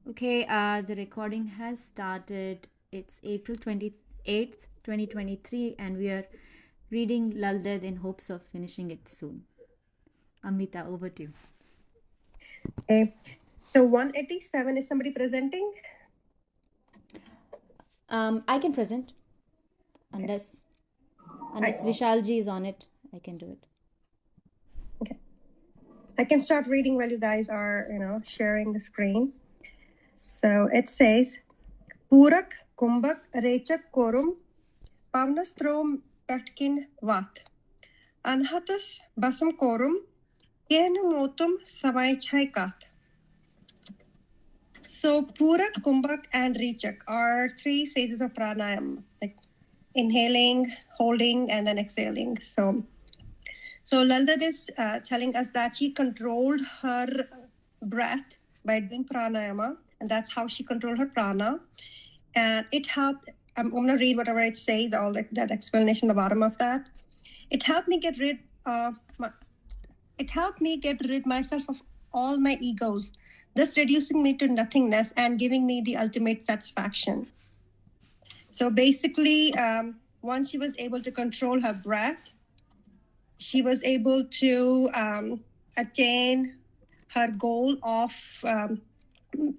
Okay, the recording has started. It's April 28th, 2023, and we are reading Lal Vaakh in hopes of finishing it soon. Amrita, over to you. Okay. So 187, is somebody presenting? I can present. Unless Vishalji is on it, I can do it. Okay. I can start reading while you guys are, sharing the screen. So it says, Purak, Kumbhak, Rechak, Korum, Pavnastrom, Petkin, Vat. Anhatas, Basam, Korum, Kenu Motum, Savaichai, Kat. So Purak, Kumbhak, and Rechak are three phases of pranayama, like inhaling, holding, and then exhaling. So Lal Vaakh is telling us that she controlled her breath by doing pranayama, and that's how she controlled her prana. And it helped. I'm going to read whatever it says, all that explanation at the bottom of that. It helped me get rid myself of all my egos, thus reducing me to nothingness and giving me the ultimate satisfaction. So basically, once she was able to control her breath, she was able to attain her goal of,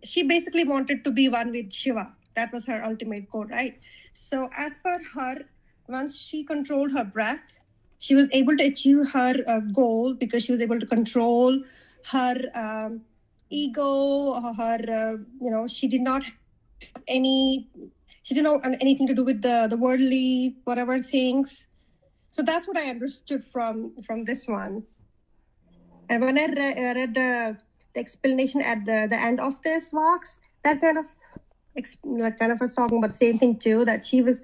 she basically wanted to be one with Shiva. That was her ultimate goal, right? So as per her, once she controlled her breath, she was able to achieve her goal because she was able to control her ego, she didn't have anything to do with the worldly, whatever things. So that's what I understood from this one. And when I read the explanation at the end of this box, that kind of was talking about the same thing too, that she was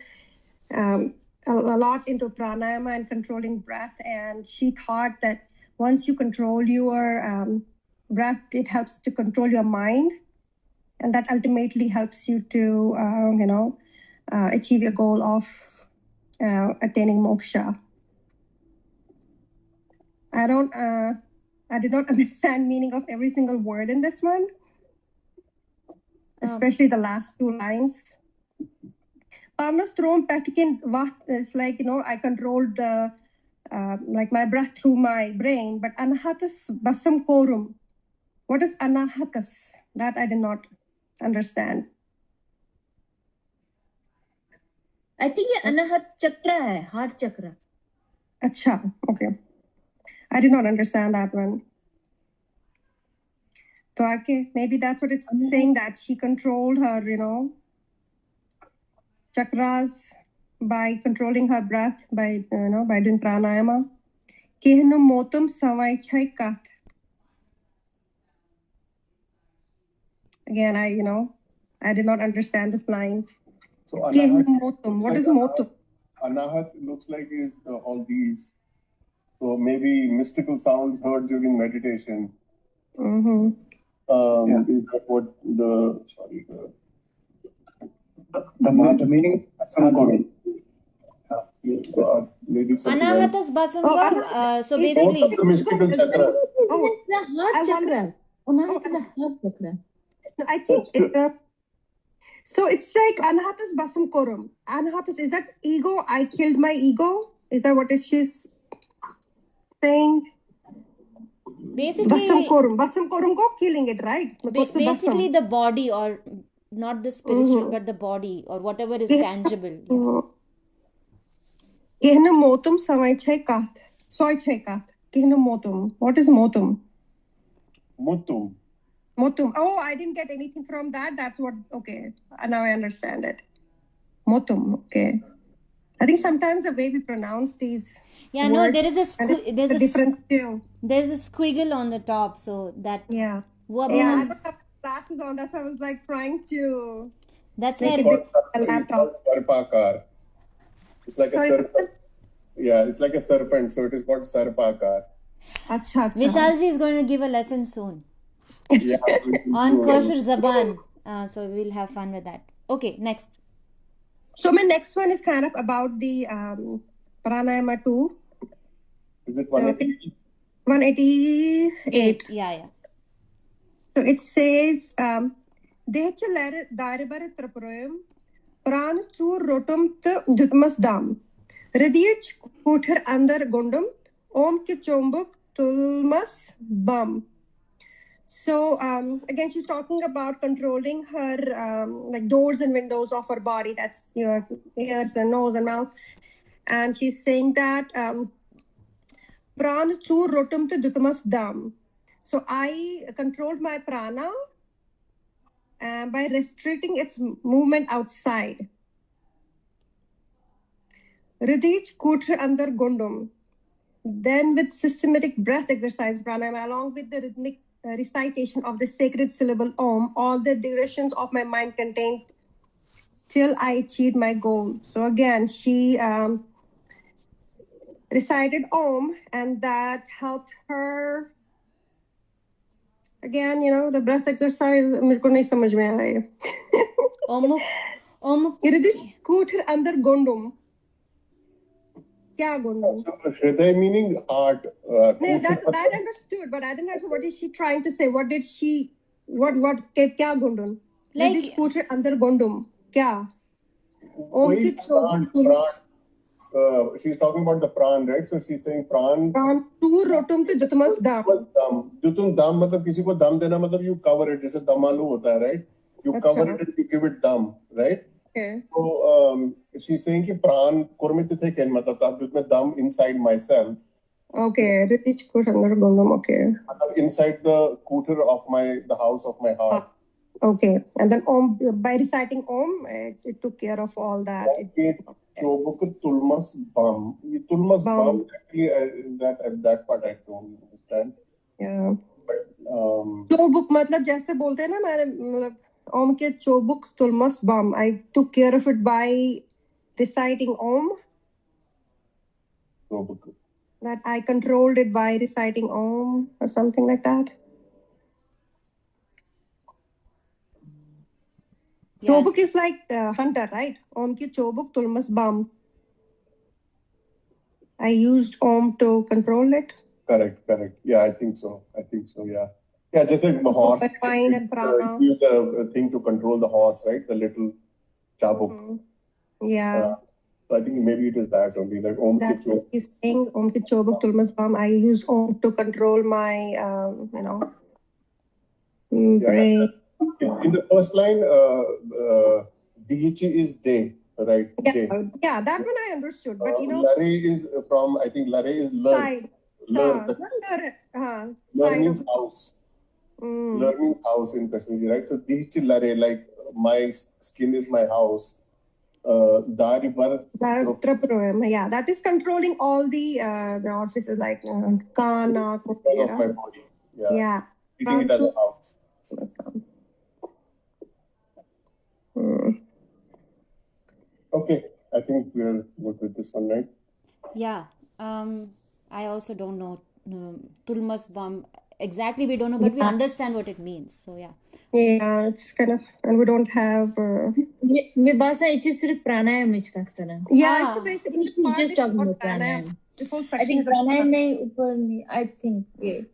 a lot into pranayama and controlling breath, and she thought that once you control your breath, it helps to control your mind, and that ultimately helps you to achieve your goal of attaining moksha. I did not understand meaning of every single word in this one, especially the last two lines. Pavna's thrown Patikin Vat is like, I controlled the my breath through my brain, but Anahatas Basam Korum. What is Anahatas? That I did not understand. I think ये अनाहत चक्र है, heart chakra. Acha, okay. I did not understand that one. So okay, maybe that's what it's saying, that she controlled her, chakras by controlling her breath, by doing pranayama. Kehnu motum savaichai kat. Again, I did not understand this line. So Kehnu motum. What is motum? Anahat looks like is all these. So maybe mystical sounds heard during meditation. Mm-hmm. Is that what the meaning? Anahatas Basam. So basically, the mystical chakras. Oh, it's the heart chakra. Anahat is a heart chakra. I think so it's like Anahatas Basam Korum. Anahatas, is that ego? I killed my ego? Is that what she's saying? Basically, Basam Korum go killing it, right? Basically the body, or not the spiritual, but the body, or whatever is tangible. Kehna motum savaichai kat. Soichai kat. Kehna motum. What is motum? Mutum. Oh, I didn't get anything from that. That's what, okay. Now I understand it. Motum, okay. I think sometimes the way we pronounce these words, no, there is a difference too. There's a squiggle on the top, so that I don't have glasses on. That's why I was like trying to. That's make where a laptop. Sarpakar. It's like a serpent. Yeah, it's like a serpent, so it is called Sarpakar. Acha. Vishalji is going to give a lesson soon. Yeah, on Kashmir Zaban. So we'll have fun with that. Okay, next. So my next one is kind of about the pranayama 2. Is it 180? 188. Yeah. So it says, Dehche lere darebare traproyum, pran zur rotum te dutmas dam. Ridich kuter andar gondum, om ke chombuk tulmas bam. So again, she's talking about controlling her like doors and windows of her body. That's your ears and nose and mouth. And she's saying that pran sur rotum te dutamas dam. So I controlled my prana by restricting its movement outside. Ridich kutre andar gondum. Then with systematic breath exercise pranayama along with the rhythmic recitation of the sacred syllable Om, all the directions of my mind contained till I achieved my goal. So again, she recited Om, and that helped her. Again, the breath exercise. मेरे को नहीं समझ में आया. Om. Iridish kuthir andar gondum. क्या gondum? Hriday meaning heart. No, that I understood, but I didn't understand what is she trying to say. What did she? What? क्या gondum? Like Iridish kuthir andar gondum. क्या? Om Wait, ki pran. She's talking about the pran, right? So she's saying pran. Pran tu rotum te dutmas dam. Dutum dam मतलब किसी को दम देना मतलब you cover it, जैसे दमालू होता है, right? You cover it and you give it dam, right? Okay. So she's saying कि प्राण कुर्मित थे क्या मतलब ताकि उसमें dam inside myself. Okay, Ritish kuthir andar gondum. Okay. मतलब inside the kutter of the house of my heart. Okay, and then Om, by reciting Om, it took care of all that. Chobuk tulmas bam. Tulmas bam actually that part I don't understand. Yeah. But चोबुक मतलब जैसे बोलते हैं ना मैंने मतलब ओम के चोबुक तुलमस बम. I took care of it by reciting Om. chobuk. That I controlled it by reciting Om or something like that. Yeah. Chobuk is like hunter, right? Om ki chobuk tulmas bam. I used Om to control it. Correct. Yeah, I think so. Yeah. Yeah, just like a horse. Mind and prana. Use a thing to control the horse, right? The little chabuk. Yeah. So I think maybe it is that only, like Om That's ki what he's saying. Om ki chobuk tulmas bam. I used Om to control my, brain. In the first line, Dihichi is they, right? They. Yeah, that one I understood. But Lare is from, I think Lare is learn. Learning house. Learning house in Kashmir, right? So Dihichi Lare, like my skin is my house. Dari par. Yeah, that is controlling all the orifices like kana. Of my body. Yeah. Treating it as a house. Okay, I think we're good with this one, right? Yeah. I also don't know Tulmas Bam. Exactly, we don't know, but we understand what it means. So yeah. Yeah, it's kind of, and we don't have. मैं बस ये सिर्फ प्राणायाम में करता ना. Yeah, it's basically just talking about pranayama. This whole I think प्राणायाम में ऊपर नहीं. I think ये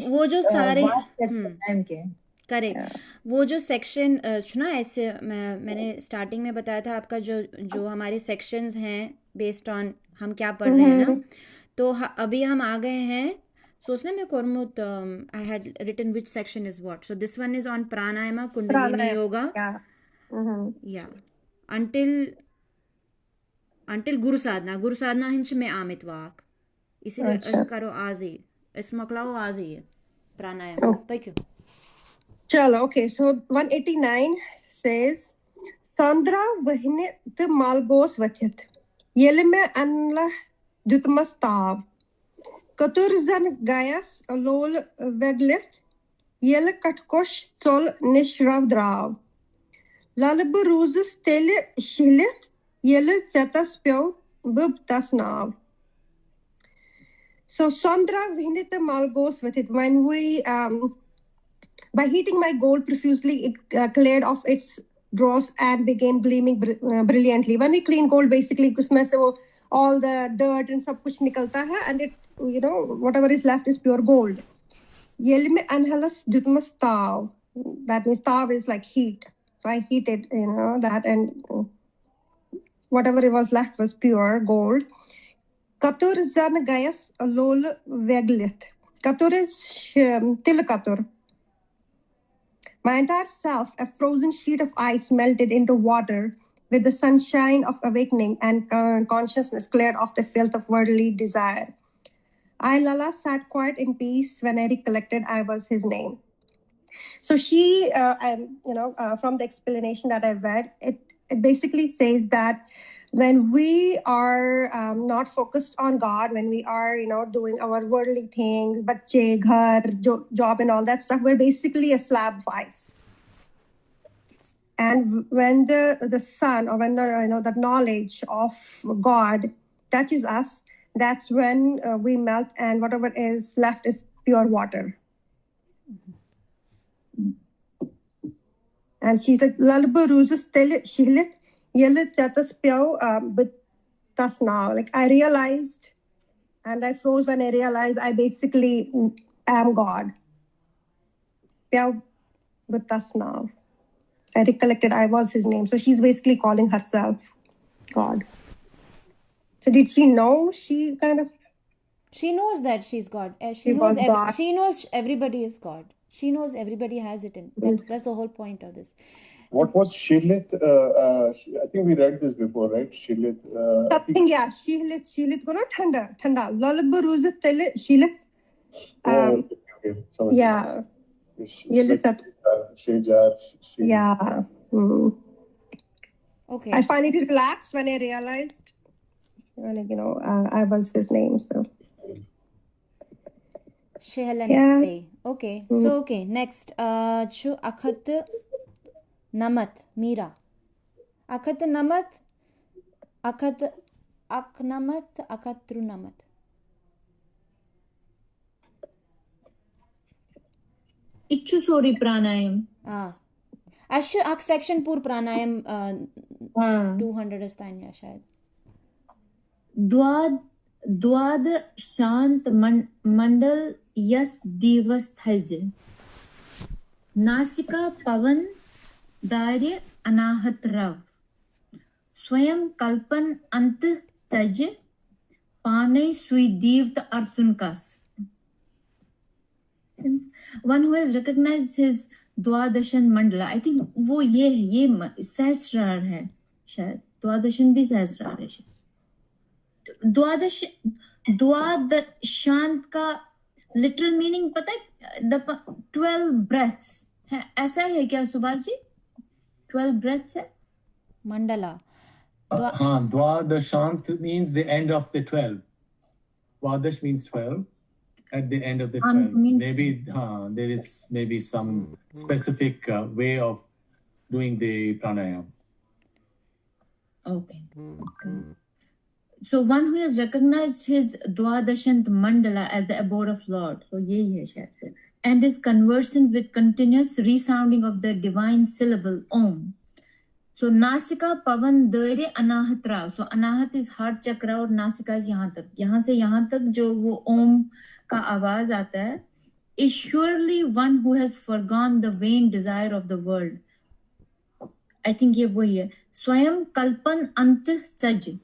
वो जो सारे प्राणायाम के. करेक्ट. वो जो सेक्शन सुना ऐसे मैंने स्टार्टिंग में बताया था आपका जो हमारे सेक्शंस हैं बेस्ड ऑन हम क्या पढ़ रहे हैं ना, तो अभी हम आ गए हैं. सोचना मैं कोरमुत I had written which section is what. So this one is on pranayama kundalini yoga. Yeah until Guru Sadhana Hinch में आमित वाक इसी करो आज ही इस मकलाओ आज ही pranayama. Thank you. Chalo, okay, so 189 says Sandra vahine te malbos vathit yelme anla dutmastav Katurzan gaias lol veglit yel katkosh sol nishravdrav lalbe ruzes tele shilit yel zetas pyo bubtasnav. So Sandra vahine te malbos vathit, when we by heating my gold profusely, it cleared off its dross and began gleaming brilliantly. When we clean gold, basically, उसमें से वो all the dirt and सब कुछ निकलता है, and it, whatever is left is pure gold. Yel में anhalas dutmastav. That means tav is like heat. So I heated, that, and whatever it was left was pure gold. Katur zan gayas lol veglit. Katur is til katur. My entire self, a frozen sheet of ice, melted into water with the sunshine of awakening and consciousness cleared of the filth of worldly desire. I, Lala, sat quiet in peace when I recollected I was his name. So she, from the explanation that I read, it basically says that when we are not focused on God, when we are, doing our worldly things, bacche, ghar, job and all that stuff, we're basically a slab of ice. And when the sun, or when the knowledge of God touches us, that's when we melt, and whatever is left is pure water. And she's like, Lalba Ruzes Shilit, Yelit Tatas Pio, but that's now. Like, I realized, and I froze when I realized I basically am God. Pio, but that's now. I recollected I was his name. So she's basically calling herself God. So did she know? She knows that she's God. She was God. She knows everybody is God. She knows everybody has it in. That's the whole point of this. What was Shilit? I think we read this before, right? Shilit. Something, yeah. Shilit. Gonna thanda. Lalba Ruza Tele Shilit. Okay. Sorry. Yeah. Yeah. Okay. I finally relaxed when I realized, I was his name. So. Shehalan. Okay. So next. Chu Akhat Namat Mira. Akhat Namat. Akhat Aknamat Akatru Namat. Ichu Sori Pranayam. Ashu Ak section Pur Pranayam 200 स्थान या शायद. द्वाद शांत मंडल yes दिवस थैजे नासिका पवन दार्य अनाहत रव स्वयं कल्पन अंत सज पाने सुई दीव्त अर्जुनकास. One who has recognized his द्वादशन Mandla. I think वो ये सहस्रार है शायद. द्वादशन भी सहस्रार है शायद. द्वादशांत का लिटरल मीनिंग पता है? द 12 ब्रेथ्स है. ऐसा है क्या सुभाष जी? 12 ब्रेथ्स है मंडला. हाँ, द्वादशांत means the end of the 12. Dwadash means 12. At the end of the 12. Maybe there is maybe some specific way of doing the pranayam. Okay. So one who has recognized his Dwadashant Mandala as the abode of Lord. So yehi hai shayad se. And is conversant with continuous resounding of the divine syllable Om. So Nasika Pavan Dare Anahat Ra. So Anahat is heart chakra और Nasika is यहाँ तक. यहाँ से यहाँ तक जो वो Om का आवाज आता है, is surely one who has forgone the vain desire of the world. I think ये वही है. स्वयं कल्पन अंत सज.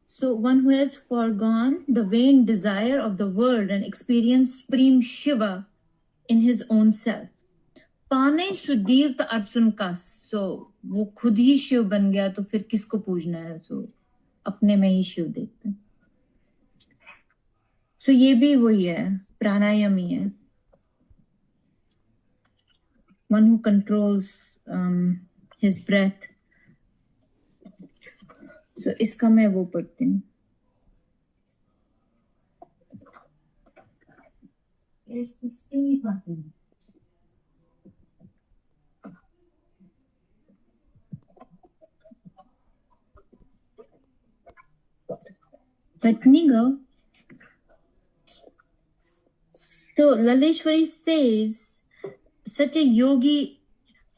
So one who has forgone the vain desire of the world and experienced supreme Shiva in his own self. पाने सुदीव्त अर्जुन का. So वो खुद ही शिव बन गया तो फिर किसको पूजना है? So अपने में ही शिव देखते हैं. So ये भी वही है, प्राणायाम ही है. One who controls his breath. So इसका मैं वो पढ़ती हूँ. Let me go. So Laleshwari says, such a yogi,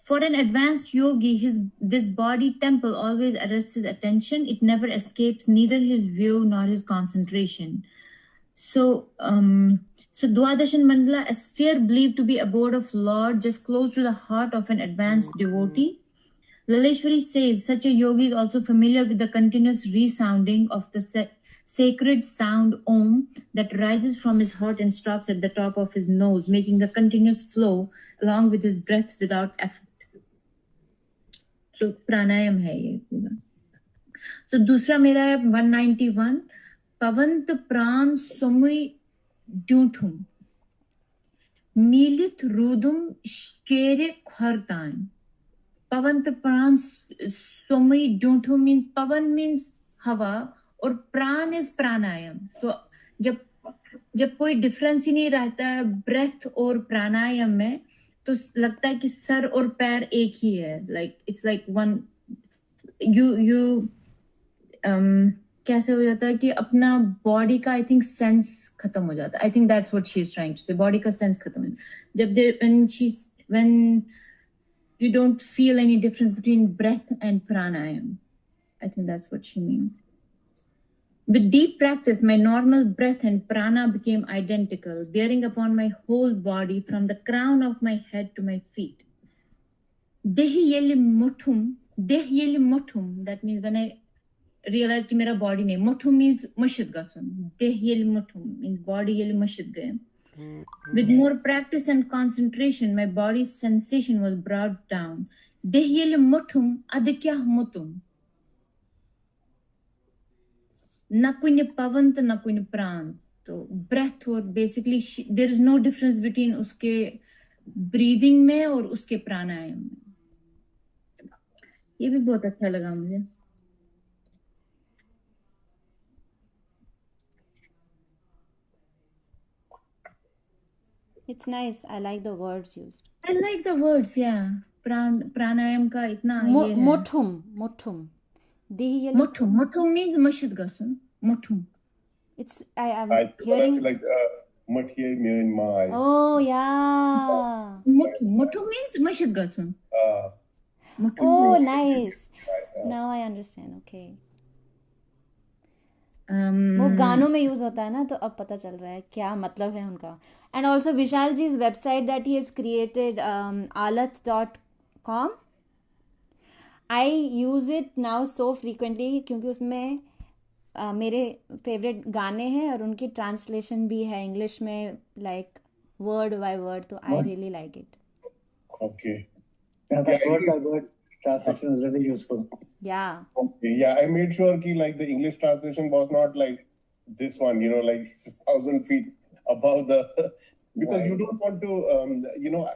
for an advanced yogi, this body temple always arrests his attention. It never escapes neither his view nor his concentration. So So Dwadashan Mandala, a sphere believed to be abode of Lord, just close to the heart of an advanced devotee. Laleshwari says such a yogi is also familiar with the continuous resounding of the sacred sound Om that rises from his heart and stops at the top of his nose, making a continuous flow along with his breath without effort. So pranayam hai ye pura. So दूसरा मेरा है 191 पवंत प्राण सुमुई ड्यूठुम मीलित रुदुम शेरे खरतान. Pavant pran sumai duntu means pavan means हवा और प्राण is pranayama. So जब कोई difference ही नहीं रहता है ब्रेथ और प्राणायाम में तो लगता है कि सर और पैर एक ही है. Like it's like one you कैसे हो जाता है कि अपना बॉडी का आई थिंक सेंस खत्म हो जाता है. I think that's what she is trying to say. Body का सेंस खत्म हो जाता है जब when you don't feel any difference between breath and pranayam. I think that's what she means. With deep practice, my normal breath and prana became identical, bearing upon my whole body from the crown of my head to my feet. Dehi yeli mutum, that means when I realized कि मेरा body नहीं, mutum means mashid gasun. Dehi yeli mutum means body yeli mashid gaya. With more practice and concentration, my body's sensation was brought down. Dehyele mutum adikya mutum. Na kuine pavant, na kuine pran. So breath or basically there is no difference between uske breathing में और उसके प्राणायाम में. ये भी बहुत अच्छा लगा मुझे. It's nice. I like the words used. I like the words, yeah. Pranayam का इतना ये है. Mutum. Mutum means mashid gasun. Mutum. It's I'm I hearing like Mathiye Myanmar. Oh yeah. Mutum means mashid gasun. Oh nice. Now I understand. Okay. वो गानों में use होता है ना तो अब पता चल रहा है क्या मतलब है उनका. And also Vishal ji's website that he has created, alath.com. I use it now so frequently क्योंकि उसमें मेरे फेवरेट गाने हैं और उनकी ट्रांसलेशन भी है इंग्लिश में like word by word. तो I really like it. Okay. Yeah, that word by word translation is really useful. Yeah. Okay. Yeah, I made sure ki like the English translation was not like this one, you know, like 1,000 feet above the because Right. you don't want to you know,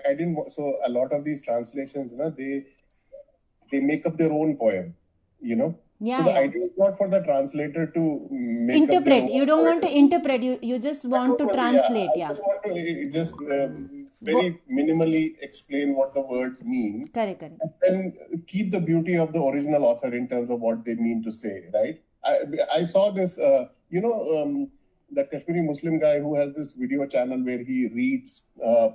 I didn't want, so a lot of these translations, you know, they make up their own poem, you know. Yeah, So the yeah. idea is not for the translator to make up their Interpret. own You don't poem. want to interpret. You just want to translate. I Yeah. just want to just very minimally explain what the words mean. Correct. And keep the beauty of the original author in terms of what they mean to say, right? I saw this, you know, the Kashmiri Muslim guy who has this video channel where he reads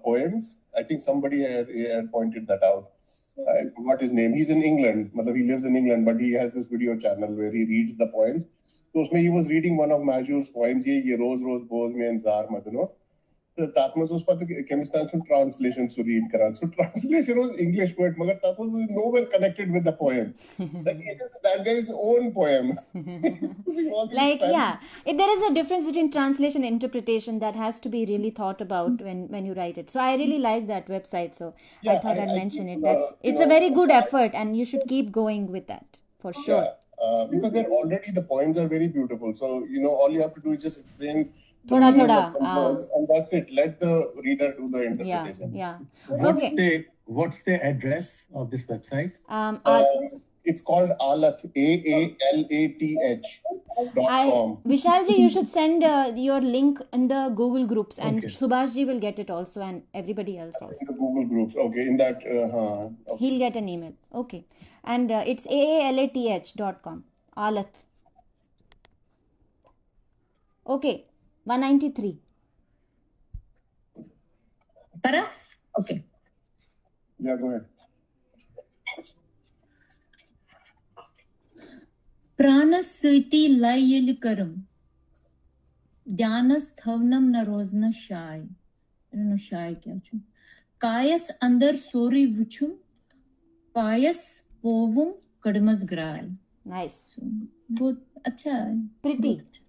poems. I think somebody had pointed that out. I forgot his name. He's in England. He lives in England, but he has this video channel where he reads the poems. So he was reading one of Majur's poems, ye Rose Rose Boz mein Zar Madno. So Tatmas was part of the translation to read karan. So translation was English word, but Tatmas was nowhere connected with the poem. Like it is that guy's own poem. Like yeah, there is a difference between translation and interpretation that has to be really thought about when you write it. So I really like that website. So Yeah, I thought I'd mention think, it. It's a very good effort, and you should keep going with that for sure. Yeah, because they're already the poems are very beautiful. So you know, all you have to do is just explain. Thoda, meaning thoda, of some words, and that's it. Let the reader do the interpretation. Yeah. What's the address of this website? It's called Alath, AALATH.com. Vishalji, you should send your link in the Google groups, and Okay. Subhashji will get it also, and everybody else also. In the Google groups, okay. In that, okay. He'll get an email. Okay. And it's AALATH.com. Alath. Okay. 193. Paraf? Okay. Yeah, go ahead. Pranasiti layil karam. Dhyanas thavnam na rozna shy. I don't know shy kya chu. Kayas andar sori vuchum. Payas povum kadmas grai. Nice. So, good. Acha hai. Pretty. Good.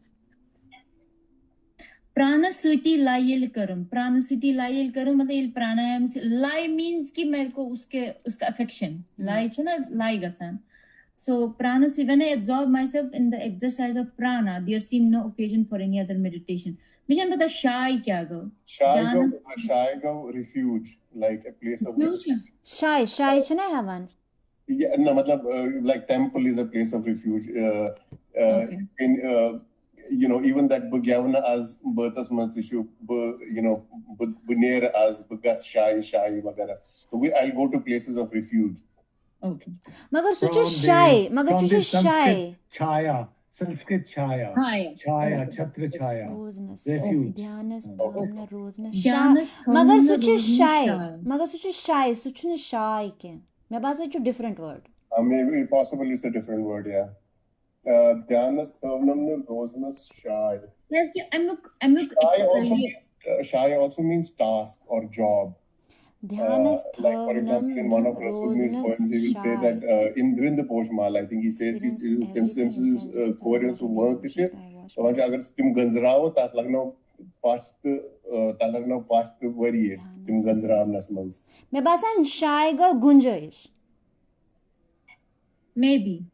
प्राणस्विति लायल करम प्राणस्विति लायल करम मतलब ये प्राणायाम से लाई means कि मेरे को उसका अफेक्शन लाई छ ना लाई गसन so pranaswiti when I absorb myself in the exercise of prana there seem no occasion for any other meditation मुझे पता shy क्या गो shy go refuge like a place of refuge. shy छ ना हवन yeah no matlab like temple is a place of refuge okay. in you know, even that Bugyavana as Berthas Matishu, you know, Buner as Bugas Shai, Magara. So I'll go to places of refuge. Okay. Magar such shy, Magar such shy. Chaya, Sanskrit Chaya. Chaya, Chatra Chaya. Refuge. Dhyanas Dhamna Rozna Shy. Magar such shy. Magar such shy, such shy ke. मैं बात सोचूं different word. Maybe possibly it's a different word, yeah. Dhyanas Thavnam Rozna Shy. Yes, Shy also means task or job. Dhyanas like for example, in one of Rasulullah's poems, he will say that in the Poshmal, I think he says instances Koreans who work this year. So agar tim ganzrao tas lagna past variye tim ganzraam nasmans. मैं बात shy का गुंजाइश. Maybe.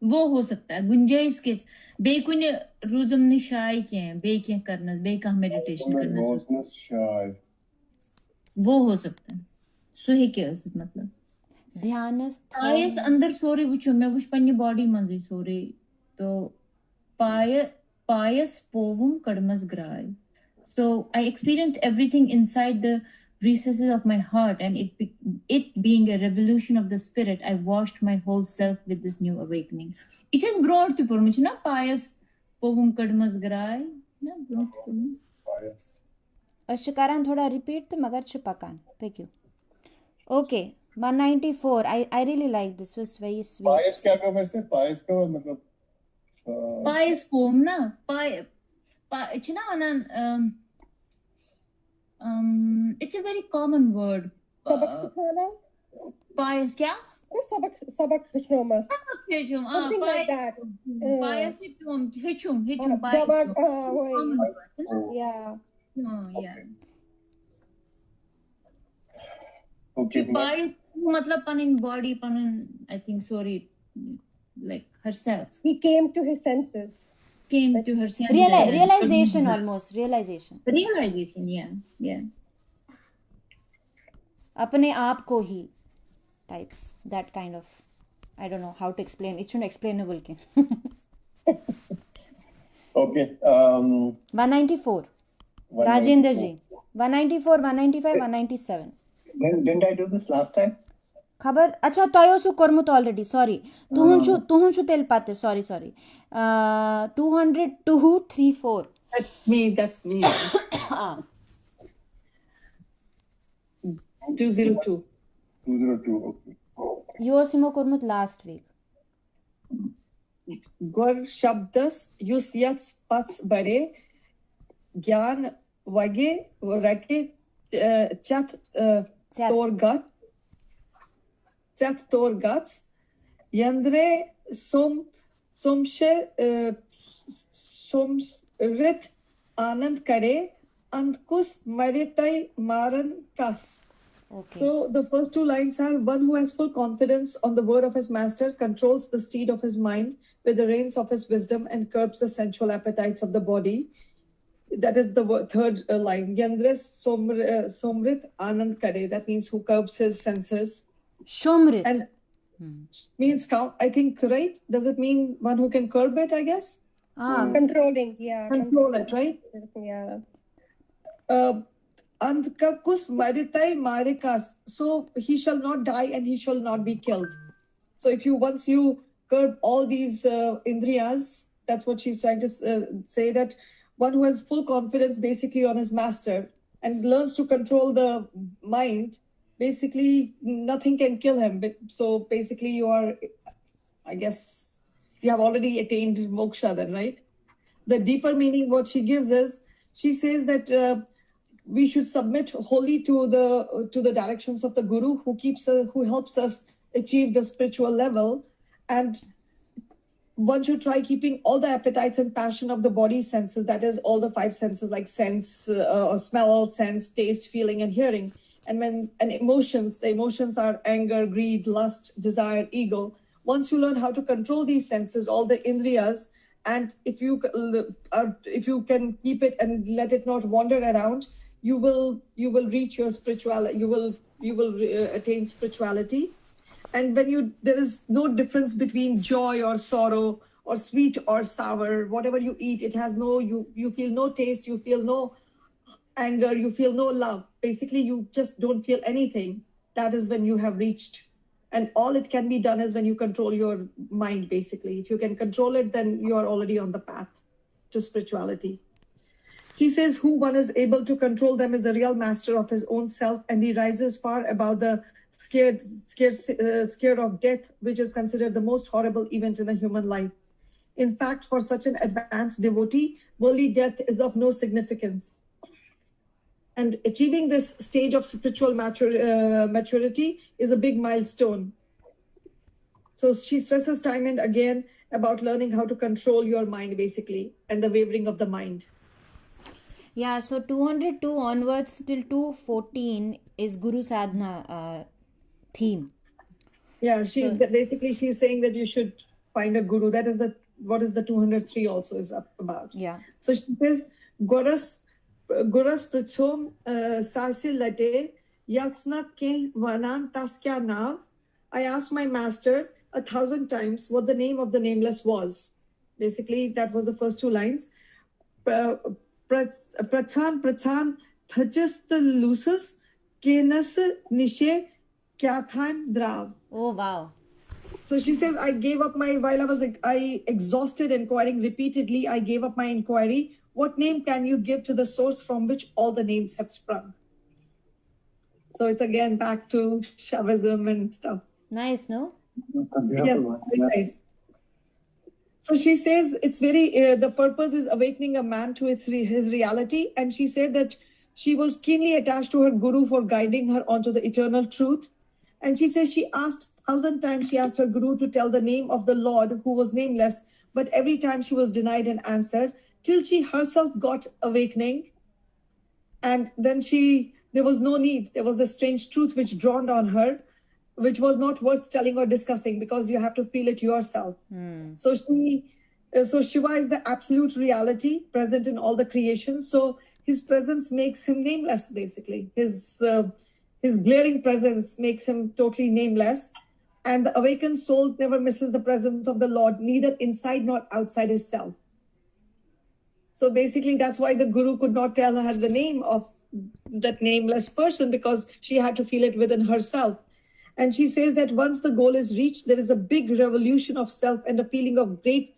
वो हो सकता है गुंजाइश के बेकुन रोजम ने शाय के हैं बे क्या करना बे का मेडिटेशन करना शाय वो हो सकता है सो है क्या मतलब ध्यानस पायस अंदर सोरे वुचो मैं वुच पन्नी बॉडी मंजी सोरे तो पायस पोवum kadmas grai so I experienced everything inside the recesses of my heart and it being a revolution of the spirit I washed my whole self with this new awakening it is brought to for me na pious povum kadmas grai na brought to me pious ashkaran thoda repeat to magar chupakan thank you okay 194 I really like this was very sweet pious kya ka वैसे pious का मतलब pious poem na it's na it's a very common word. Sabak sikhana? Pious kya? Sabak hishoma. Something like that. Pious hichum. Yeah. Yeah. Okay. Pious matlab panin body panin I think sorry like herself. He came to his senses. Came to her senses. Realization almost. Realization, yeah. अपने आप को ही types that kind of I don't know how to explain it shouldn't explainable ke okay 194 Rajendra ji 194 195 197 didn't I do this last time खबर अच्छा तयो सु करमुत already sorry तुहु छु तेल पाते sorry 20234 that's me 202 okay yo सिमो करमुत last week Gor shabdas yus yats pats bare gyan vage rake chat torgat yandre somshe somrit anand kare andkus maritai maran kas. Okay. So the first two lines are one who has full confidence on the word of his master, controls the steed of his mind with the reins of his wisdom and curbs the sensual appetites of the body. That is the third line. Yandres somrit anand kare. That means who curbs his senses. Shomrit. And means count. I think right. Does it mean one who can curb it? I guess. Controlling. Yeah. Control it, right? Yeah. Andkakus maritai marikas. So he shall not die and he shall not be killed. So if once you curb all these indriyas, that's what she's trying to say, that one who has full confidence basically on his master and learns to control the mind, basically nothing can kill him. So basically you are, I guess, you have already attained moksha then, right? the deeper meaning, what she gives is, she says that we should submit wholly to the directions of the Guru, who helps us achieve the spiritual level, and one should try keeping all the appetites and passion of the body senses, that is all the five senses like sense, smell, sense, taste, feeling, and hearing. And emotions, the emotions are anger, greed, lust, desire, ego. Once you learn how to control these senses, all the indriyas, and if you can keep it and let it not wander around, you will reach your spirituality. You will attain spirituality. And when there is no difference between joy or sorrow or sweet or sour. Whatever you eat, it has you feel no taste, you feel no anger, you feel no love. Basically, you just don't feel anything. That is when you have reached. And all it can be done is when you control your mind, basically. If you can control it, then you are already on the path to spirituality. She says, who one is able to control them is the real master of his own self, and he rises far above the scared of death, which is considered the most horrible event in a human life. In fact, for such an advanced devotee, worldly death is of no significance. And achieving this stage of spiritual maturity is a big milestone. So she stresses time and again about learning how to control your mind, basically, and the wavering of the mind. Yeah, so 202 onwards till 214 is Guru Sadhana theme. Yeah, basically she's saying that you should find a guru. That is what is the 203 also is about. Yeah. So she says, Guras Prachom Sarsi Late Yaksna Ke Vanan Taskya Nav. I asked my master 1,000 times what the name of the nameless was. Basically, that was the first two lines. Prachan Thachas the Lusus Kenas Nishe Kyathan Drav. Oh, wow. So she says, I exhausted inquiring repeatedly, I gave up my inquiry. What name can you give to the source from which all the names have sprung? So it's again back to Shaivism and stuff. Nice, no? Yes, very nice. So she says it's the purpose is awakening a man to his reality. And she said that she was keenly attached to her guru for guiding her onto the eternal truth. And she says she asked 1,000 times, she asked her guru to tell the name of the Lord who was nameless. But every time she was denied an answer till she herself got awakening. And then there was no need. There was the strange truth which dawned on her, which was not worth telling or discussing because you have to feel it yourself. So Shiva is the absolute reality present in all the creation. So his presence makes him nameless, basically. His glaring presence makes him totally nameless. And the awakened soul never misses the presence of the Lord, neither inside nor outside his self. So basically, that's why the guru could not tell her the name of that nameless person, because she had to feel it within herself. And she says that once the goal is reached, there is a big revolution of self and a feeling of great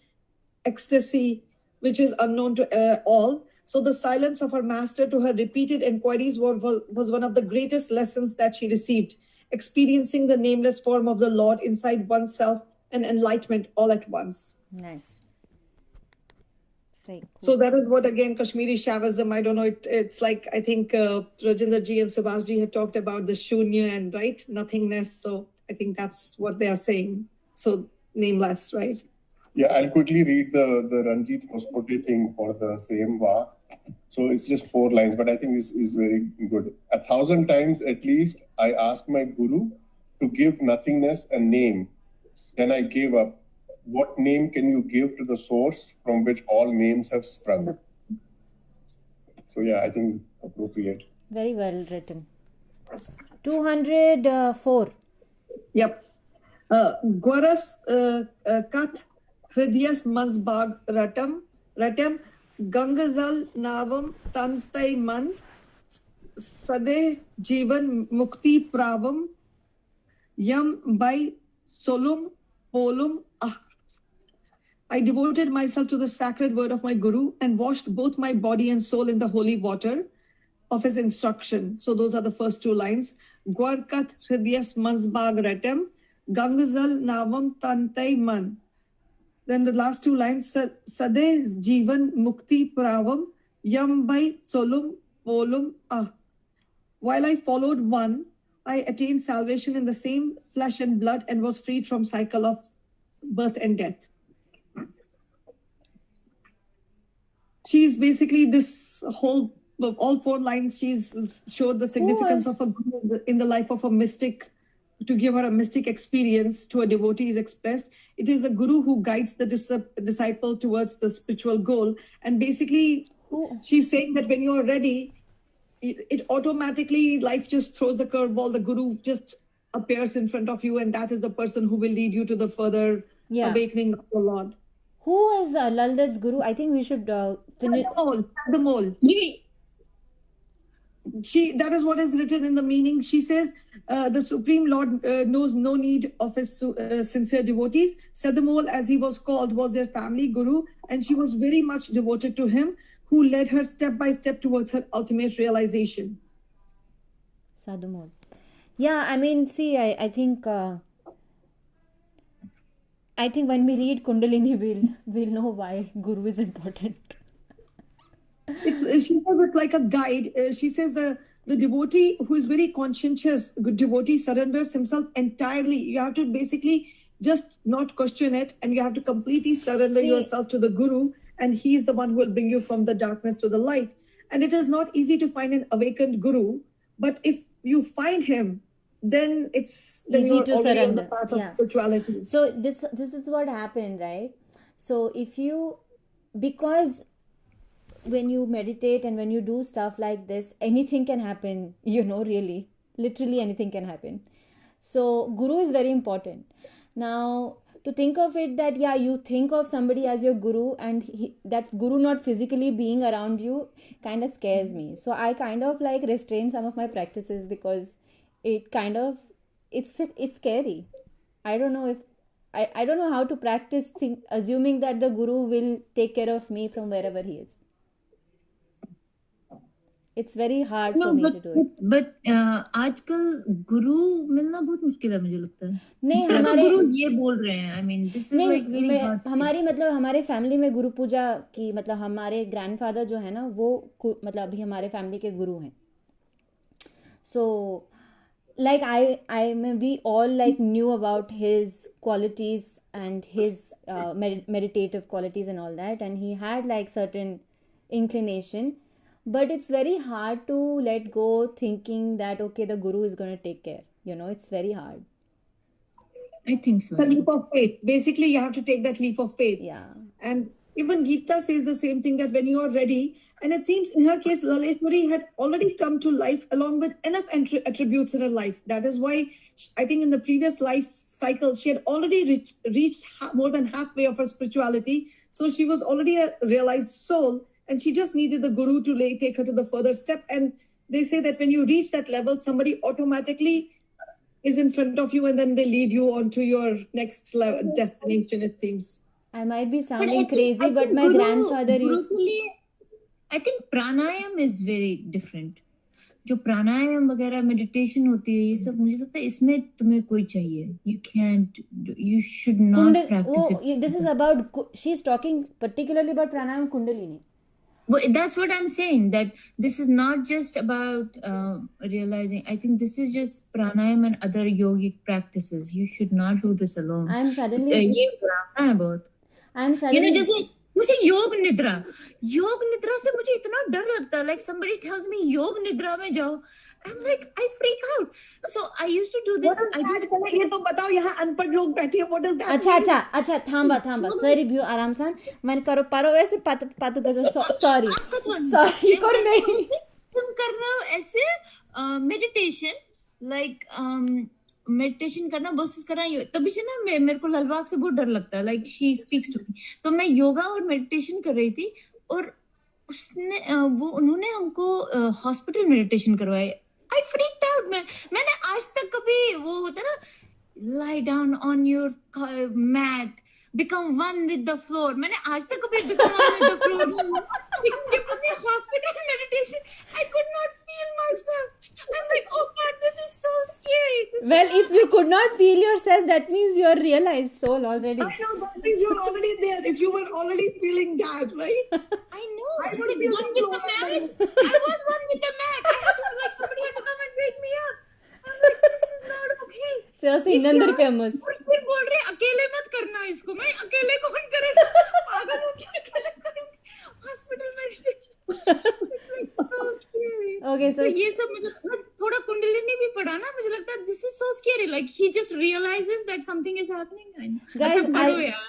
ecstasy, which is unknown to all. So the silence of her master to her repeated inquiries was one of the greatest lessons that she received, experiencing the nameless form of the Lord inside oneself and enlightenment all at once. Nice. Cool. So that is what, again, Kashmiri Shaivism, I don't know, it's like, I think Rajinder ji and Subhash ji had talked about the shunya and, right, nothingness. So I think that's what they are saying. So nameless, right? Yeah, I'll quickly read the Ranjit Hoskote thing for the same Vaakh. So it's just 4 lines, but I think is very good. 1,000 times at least, I asked my guru to give nothingness a name. Then I gave up. What name can you give to the source from which all names have sprung? So yeah, I think appropriate. Very well written. 204. Yep. Gwaras Kath Hridyas Mazbag Ratam Gangazal Navam Tantai Man Sade Jivan Mukti Pravam Yam By Solum Polum Ah. I devoted myself to the sacred word of my guru and washed both my body and soul in the holy water of his instruction. So those are the first 2 lines. Gwarkat Hridyas Mazbag Ratam Gangazal Navam Tantai Man. Then the last two lines, Sade Jivan Mukti Pravam Yam Bai Solum Volum Ah. While I followed one, I attained salvation in the same flesh and blood and was freed from cycle of birth and death. She's basically this whole, all four lines, she's showed the significance of a guru in the life of a mystic, to give her a mystic experience to a devotee is expressed. It is a guru who guides the disciple towards the spiritual goal. And basically, she's saying that when you're ready, it automatically, life just throws the curveball. The guru just appears in front of you, and that is the person who will lead you to the further awakening of the Lord. Who is Lal Dad's guru? I think we should finish. The mole. That is what is written in the meaning. She says, the Supreme Lord knows no need of his sincere devotees. Sadamol, as he was called, was their family guru, and she was very much devoted to him, who led her step by step towards her ultimate realization. Sadamol. Yeah, I mean, see, I think when we read Kundalini, we'll know why guru is important. She says it's like a guide. She says the devotee who is very conscientious, good devotee, surrenders himself entirely. You have to basically just not question it, and you have to completely surrender yourself to the guru, and he is the one who will bring you from the darkness to the light. And it is not easy to find an awakened guru, but if you find him, then it's easy to surrender. On the path of spirituality. So this is what happened, right? So because when you meditate and when you do stuff like this, anything can happen, really, literally anything can happen. So guru is very important. Now, to think of it that, you think of somebody as your guru, and that guru not physically being around you kind of scares me. So I kind of like restrain some of my practices, because it kind of, it's scary. I don't know if, I don't know how to practice assuming that the guru will take care of me from wherever he is. It's very hard for me to do it. But आजकल गुरु मिलना बहुत मुश्किल है, मुझे लगता है. नहीं, हमारे गुरु ये बोल रहे हैं. I mean, this is like very hard. हमारे फैमिली में गुरु पूजा की, हमारे ग्रैंडफादर जो है ना, वो अभी हमारे फैमिली के गुरु हैं. So like we all like knew about his qualities and his meditative qualities and all that, and he had like certain inclination. But it's very hard to let go thinking that, okay, the guru is going to take care. It's very hard. I think so. The leap of faith. Basically, you have to take that leap of faith. Yeah. And even Gita says the same thing, that when you are ready, and it seems in her case, Laleshwari had already come to life along with enough attributes in her life. That is why I think in the previous life cycle, she had already reached more than halfway of her spirituality. So she was already a realized soul. And she just needed the guru to take her to the further step. And they say that when you reach that level, somebody automatically is in front of you, and then they lead you on to your next destination, it seems. I might be sounding crazy, but my grandfather used... I think pranayam is very different. जो प्राणायाम वगैरह meditation होती है, ये सब मुझे लगता है इसमें तुम्हें कोई चाहिए. You should not practice it. This is about, she's talking particularly about pranayam kundalini. Well, that's what I'm saying, that this is not just about realizing. I think this is just pranayam and other yogic practices. You should not do this alone. I'm suddenly... जैसे योग निद्रा से मुझे इतना डर लगता है. Like somebody tells me योग निद्रा में जाओ, I'm like, I freak out. So I used to do this. ये तो बताओ, यहाँ अनपढ़ लोग बैठे हैं. What does that? अच्छा थांबा सॉरी व्यू आराम से मन करो पारो वैसे पातु तो सॉरी करो नहीं तुम कर रहे हो ऐसे मेडिटेशन, लाइक मेडिटेशन करना बस कर रहा है. तभी से ना मेरे को लाल वाक से बहुत डर लगता है. Like she speaks to me. तो मैं योगा और मेडिटेशन कर रही थी, और उन्होंने हमको हॉस्पिटल मेडिटेशन करवाए. I freaked out. मैंने आज तक कभी वो होता ना, lie down on your mat, become one with the floor. मैंने आज तक कभी become one with the floor नहीं हुआ. लेकिन जब उसने hospital meditation, I could not feel myself. I'm like, oh God, this is so scary. Well, if you could not feel yourself, that means you're realized soul already. I know, that means you're already there. If you were already feeling that, right? I know. I Is would it feel one so with the glad mat? by I was one with the mat. I had to, like, somebody had to come and wake me up. I'm like, this is not okay. Seriously, ये Nandar क्या? Kamas. और फिर बोल रहे अकेले मत करना इसको. मैं अकेले कौन करेगा? पागल हो क्या अकेले करूँगी? Hospital meditation. It's like so scary. Okay, so ये सब मतलब थोड़ा कुंडलिनी भी पढ़ा ना, मुझे लगता है this is so scary. Like he just realizes that something is happening. guys, अच्छा पढ़ो यार.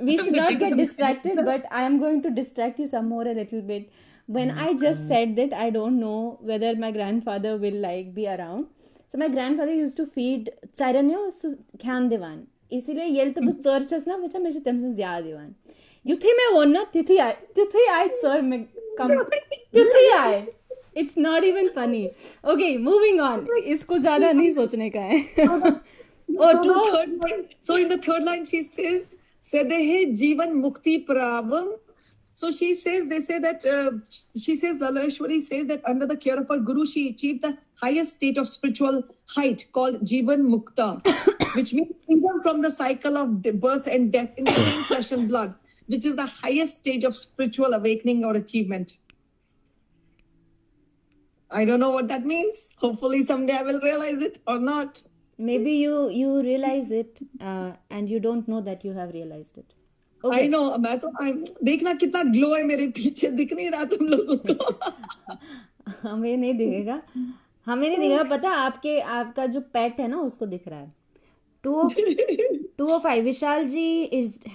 we should not get distracted, but I am going to distract you some more a little bit. When I just said that, I don't know whether my grandfather will like be around. So my grandfather used to feed Tsaranyo Khan Diwan. इसीलिए ये तो बस churches ना बच्चा मेरे तमसे ज़्यादा दीवान. युथी में वो ना तिथि आए चर में कम तिथि आए. It's not even funny. Okay, moving on. इसको ज़्यादा नहीं सोचने का है. So in the third line she says, Sadehe Jivan Mukti Pravam. So she says, Laleshwari says that under the care of her guru, she achieved the highest state of spiritual height called Jivan Mukta, which means freedom from the cycle of birth and death in the same flesh and blood, which is the highest stage of spiritual awakening or achievement. I don't know what that means. Hopefully someday I will realize it or not. Maybe you realize it and you don't know that you have realized it. Okay. I know. मैं तो देखना कितना glow है मेरे पीछे, दिख नहीं रहा तुम लोगों को. हमें नहीं दिखेगा. पता आपका जो पेट है ना उसको दिख रहा है. 205 Vishal ji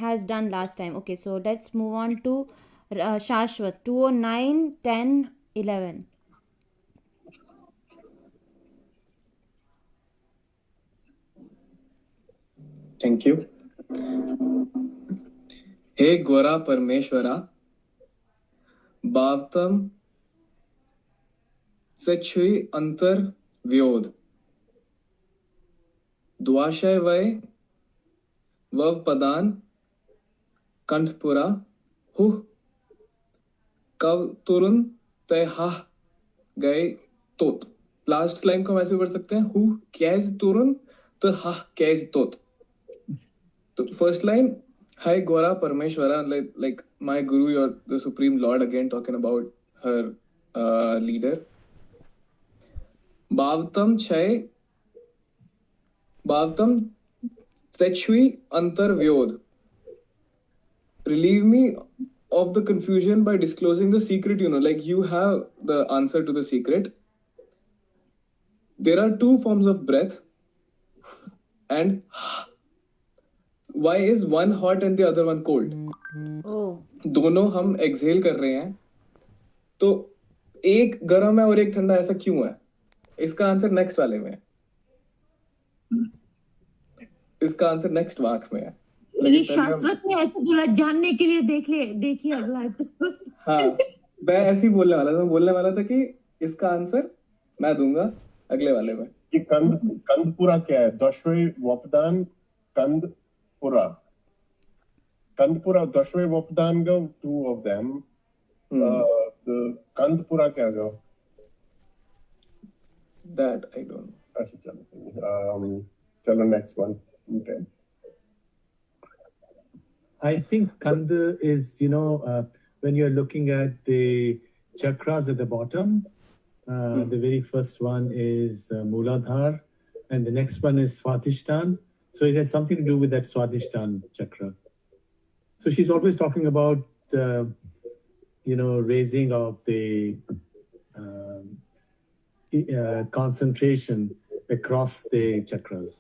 has done last time. Okay, so let's move on to Shashwat. 209 10 11. Thank you. हे गोरा परमेश्वरा, भावतम सच्चुई अंतर व्योद, द्वाशय वय वव पदान कंठपुरा हु कव तुरुन तय हा गए तोत. लास्ट लाइन को हम ऐसे पढ़ सकते हैं, हु कैज तुरुन तो हा कैज तोत. तो first line, Hi Gora Parameshwara, like my guru, you're the Supreme Lord, again talking about her leader. Bhavtam Sechui Antar Vyod. Relieve me of the confusion by disclosing the secret, like you have the answer to the secret. There are two forms of breath, and why is one hot and the other one cold? दोनों हम exhale कर रहे हैं, तो एक गर्म है और एक ठंडा, ऐसा क्यों है? इसका आंसर नेक्स्ट वाले में है. इसका आंसर नेक्स्ट वाक्य में है. मेरी शाश्वत ने ऐसे बोला, जानने के लिए देखिए अगला एपिसोड. हाँ, मैं ऐसे ही बोलने वाला था कि इसका आंसर मैं दूंगा अगले वाले में. ये कंदपुरा क्या है? दशवे वपदान Kandpura, Dashwe Vapdan go, two of them. The Kandpura kya go? That I don't know. Chalo next one. Okay. I think Kanda is, when you're looking at the chakras at the bottom, the very first one is Mooladhara, and the next one is Swadhisthana. So it has something to do with that Swadhisthana chakra. So she's always talking about, raising of the concentration across the chakras,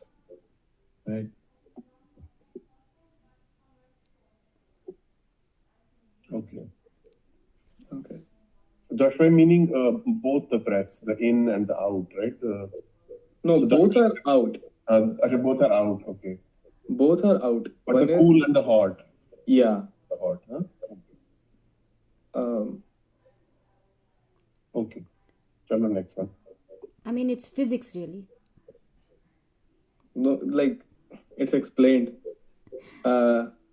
right? Okay. Dashway meaning both the breaths, the in and the out, right? No, so both are out. Both are out, okay. Both are out. But the cool and the hot. Yeah. The hot, huh? Okay. Chalo, next one. I mean, it's physics, really. No, like, it's explained.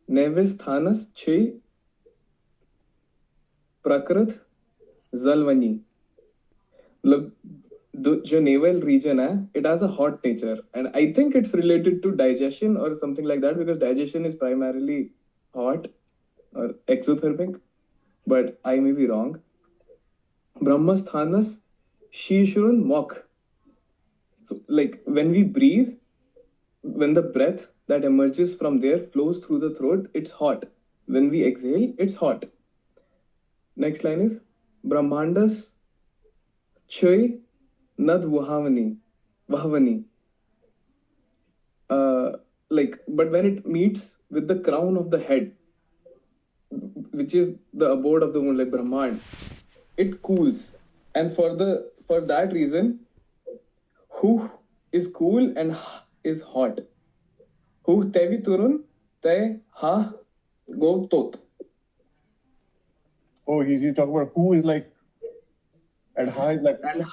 Nevis Thanas Che Prakrit Zalvani. Look, the naval region, it has a hot nature, and I think it's related to digestion or something like that, because digestion is primarily hot or exothermic, but I may be wrong. Brahmasthanas Shishurun Mok. So, like when we breathe, when the breath that emerges from there flows through the throat, it's hot. When we exhale, it's hot. Next line is Brahmandas Choy Nad Vahavani. But when it meets with the crown of the head, which is the abode of the moon, like Brahman, it cools. And for that reason, Hu is cool and Ha is hot. Hu tevi turun te ha go tot. Oh, he's talking about who is like, and how is like. And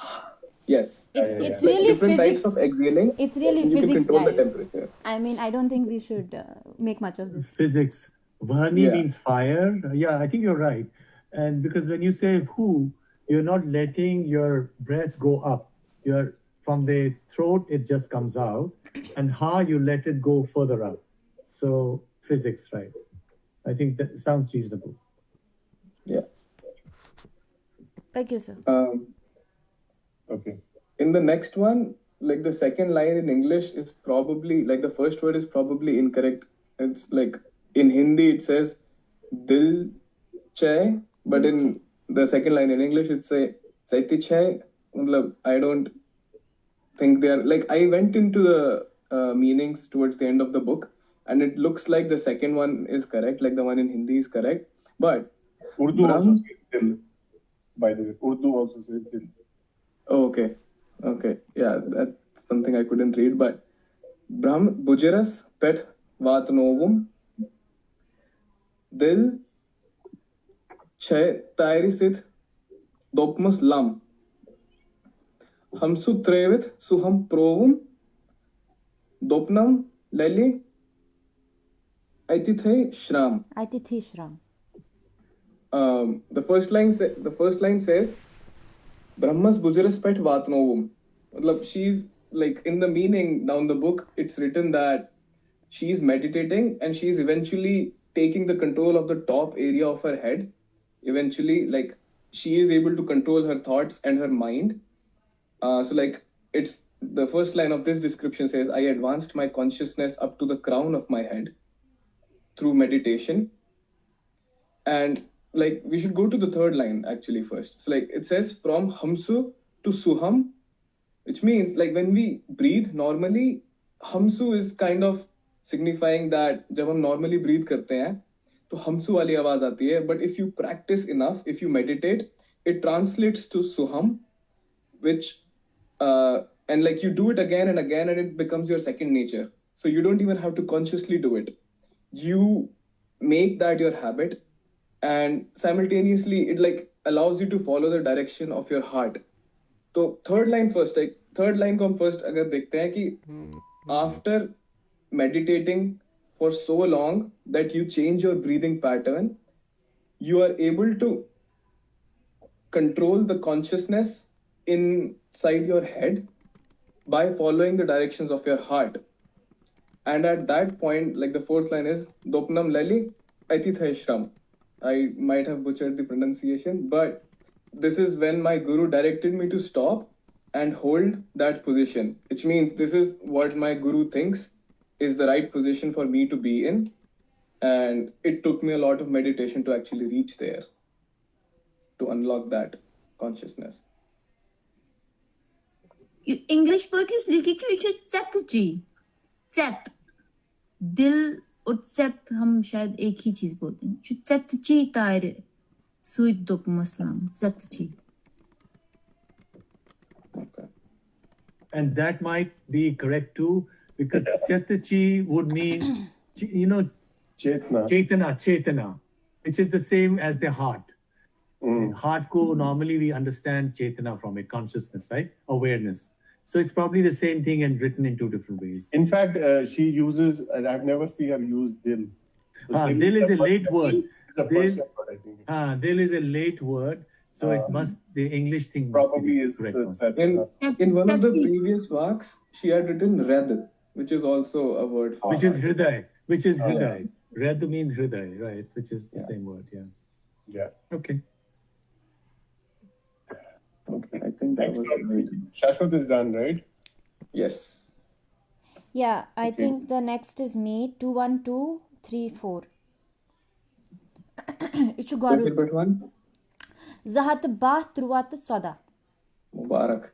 yes. It's Like really different physics. types of exhaling. It's really and you physics, can control guys. the temperature. I mean, I don't think we should make much of this. Physics. Vahani Yeah. means fire. Yeah, I think you're right. And because when you say who, you're not letting your breath go up. You're from the throat, it just comes out. And ha, you let it go further up. So physics, right? I think that sounds reasonable. Yeah. Thank you, sir. Okay. In the next one, like the second line in English is probably, like the first word is probably incorrect. It's like in Hindi it says dil chai, but in the second line in English it's say saiti chai. I don't think they are, like, I went into the meanings towards the end of the book, and it looks like the second one is correct, like the one in Hindi is correct, but Urdu also says dil. By the way, Urdu also says dil. Oh, okay, yeah, that's something I couldn't read, but Brahm Bujeras pet vat novum dil che tairisit dopmus lam hamsu trevit suham provum dopnam leli aitithai shram. Atithi Shram. The first line says Brahmas Bujaras pet vatnovum. She's like, in the meaning down the book, it's written that she's meditating and she's eventually taking the control of the top area of her head. Eventually, like, she is able to control her thoughts and her mind. So like, it's the first line of this description says, I advanced my consciousness up to the crown of my head through meditation. And like, we should go to the third line actually first. So like, it says from hamsu to suham, which means like when we breathe normally, hamsu is kind of signifying that जब हम normally breathe करते हैं तो hamsu वाली आवाज आती है, but if you practice enough, if you meditate, it translates to suham, which and like you do it again and again and it becomes your second nature. So you don't even have to consciously do it. You make that your habit, and simultaneously it like allows you to follow the direction of your heart. So third line को हम first अगर देखते हैं कि after meditating for so long that you change your breathing pattern, you are able to control the consciousness inside your head by following the directions of your heart. And at that point, like the fourth line is Dopnam Lali Aitithai Shram. I might have butchered the pronunciation, but this is when my guru directed me to stop and hold that position, which means this is what my guru thinks is the right position for me to be in. And it took me a lot of meditation to actually reach there, to unlock that consciousness. English poetry is लिखी क्यों चैत जी चैत दिल और चैत हम शायद एक ही चीज बोलते हैं चैत जी तायर सुई दोप मसलाम चैत जी. Okay. And that might be correct too, because Chetachi would mean, Chetana, which is the same as the heart. Heart ko normally we understand Chetana from it, consciousness, right? Awareness. So it's probably the same thing and written in two different ways. In fact, she uses, and I've never seen her use dil. Dil is a late word. It's a Persian word, I think. Dil is a late word, so it must, the English thing must Probably be is correct one. In one of the previous Vaaks, she had written Red, which is also a word for Which is heart. Hriday. Which is Hriday. Red means Hriday, right? Which is the same word, Yeah. Okay. Okay, I think that was great. Shashwat is done, right? Yes. Yeah, I Okay. think the next is me. 21234. Ichu Quick Garu. repeat one. Zahat bah truat soda. Mubarak.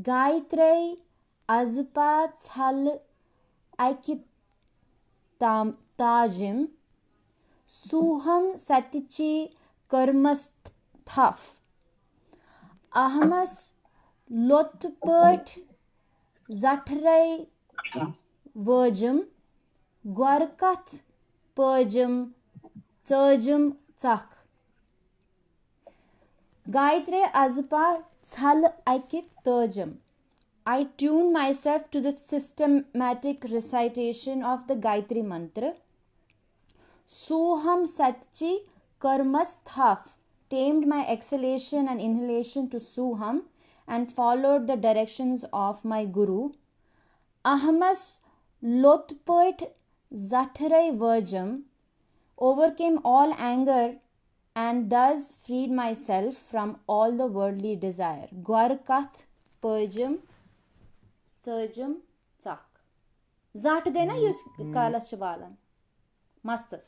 Gaitrei azpa tshal aikit tajim. Suham satichi karmasthaf. Ahmas lotpert zatrei virgum. Gwarkat perjum surjum tsak. Gayatre azpa tshal aikit terjum. I tune myself to the systematic recitation of the Gayatri mantra. Suham satchi karmasthaf. Tamed my exhalation and inhalation to Suham and followed the directions of my Guru. Ahmas lotpert zatrai virgum. Overcame all anger and thus freed myself from all the worldly desire. Gwarkath perjum surjum tsak. Zat gay na yus kalas chavalan. Mastas.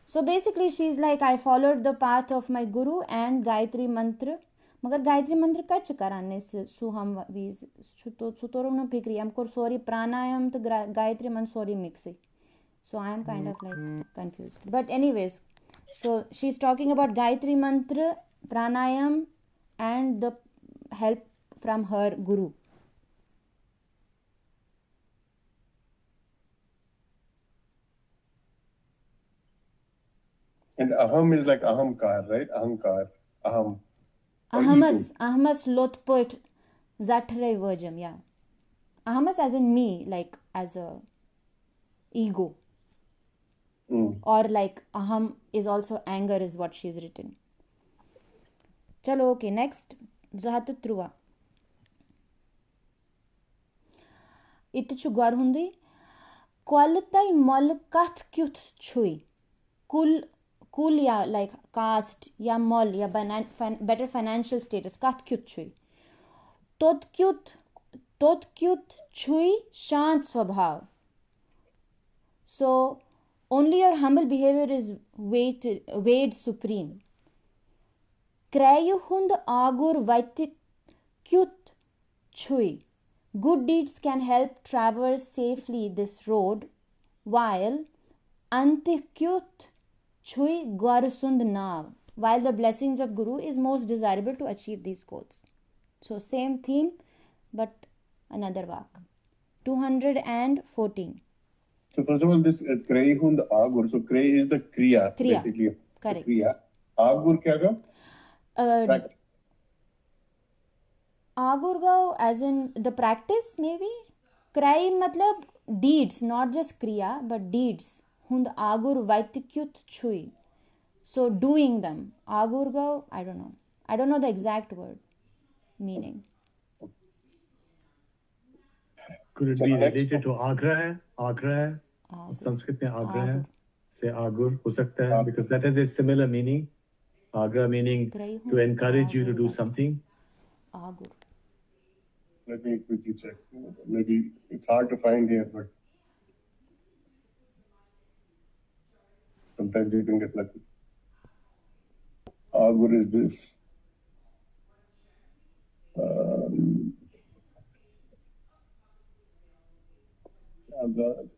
So basically she's like, I followed the path of my Guru and Gayatri mantra. मगर गायत्री मंत्र कच कराने से सुहम वीज सुतोरो न फिक्री हमको sorry प्राणायाम तो गायत्री मंत्र सॉरी मिक्स है. So I am kind of like confused. But anyways, so she's talking about Gayatri Mantra, Pranayam and the help from her Guru. And aham is like ahamkar, right? Ahankar. Aham. Ahamas lotput zatre virgin, yeah. Ahamas as in me, like as a ego. Or like aham is also anger is what she's written. Chalo, okay, next. Zahatutruva. Ituchu garhundi. Qualitai mol kath kyut chui. Kul ya like caste ya mol ya better financial status kath kyut chui. Tot kyut chui shant swabhav. So only your humble behavior is weighed supreme. Krayuhund agur vaitik kyut chui. Good deeds can help traverse safely this road, while antikyut chui gwarusund nav. While the blessings of Guru is most desirable to achieve these goals. So same theme, but another Vaak. 214. So first of all, this Krayhund Agur. So Kray is the Kriya. Basically. Correct. Kriya. Agur kya ga? Agurgav as in the practice maybe. Krai matlab deeds, not just kriya, but deeds. Hund agur vaitikyut chui. So doing them. Agurgav, I don't know. I don't know the exact word meaning. Could it be related to Agra? Agra. Sanskrit mein Agra hai. Say Agur ho sakta hai because that has a similar meaning. Agra meaning to encourage you to do something. Agur. Let me quickly check. Maybe it's hard to find here, but sometimes you can get lucky. Agur is this.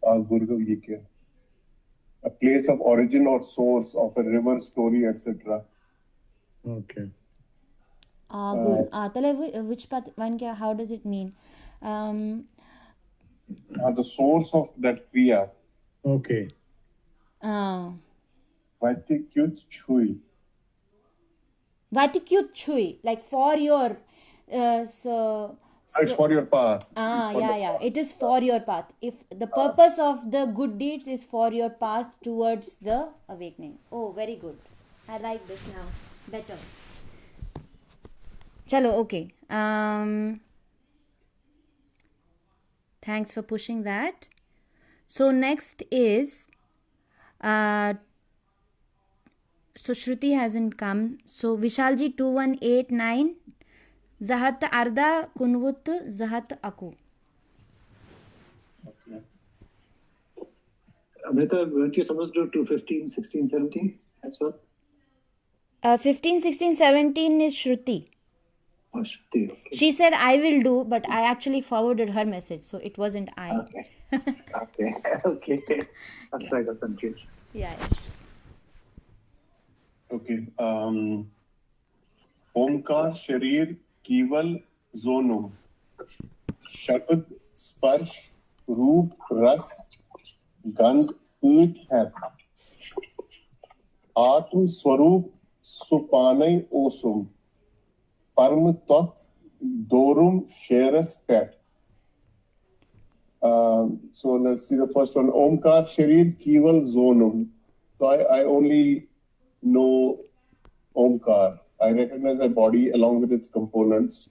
Agurgav ye kya? A place of origin or source of a river, story, etc. Okay. Agur. Which one? How does it mean? The source of that kriya. Okay. Vatikyut chui. Vatikyut chui. Like for your It's for your path. Yeah. It is for your path. If the purpose of the good deeds is for your path towards the awakening. Oh, very good. I like this now. Better. Chalo, okay. Thanks for pushing that. So next is so Shruti hasn't come. So Vishalji 2189 Zahat Arda Kunwut Zahat Aku. Okay. Amrita, weren't you supposed to do 215, 16, 17 as well? 15, 16, 17 is Shruti. Oh, Shruti, okay. She said I will do, but I actually forwarded her message, so it wasn't I. Okay. Okay. That's why I got confused. Yeah. Okay. Omkar Sharir Keval Zonum Shabd Sparsh Roop Ras Gandh Ek hai Atm Swarup Supanai Osum Parm Tat Dorum Sheras Pet. So let's see the first one. Omkar Sharir Keval Zonum. So I only know Omkar. I recognize the body along with its components.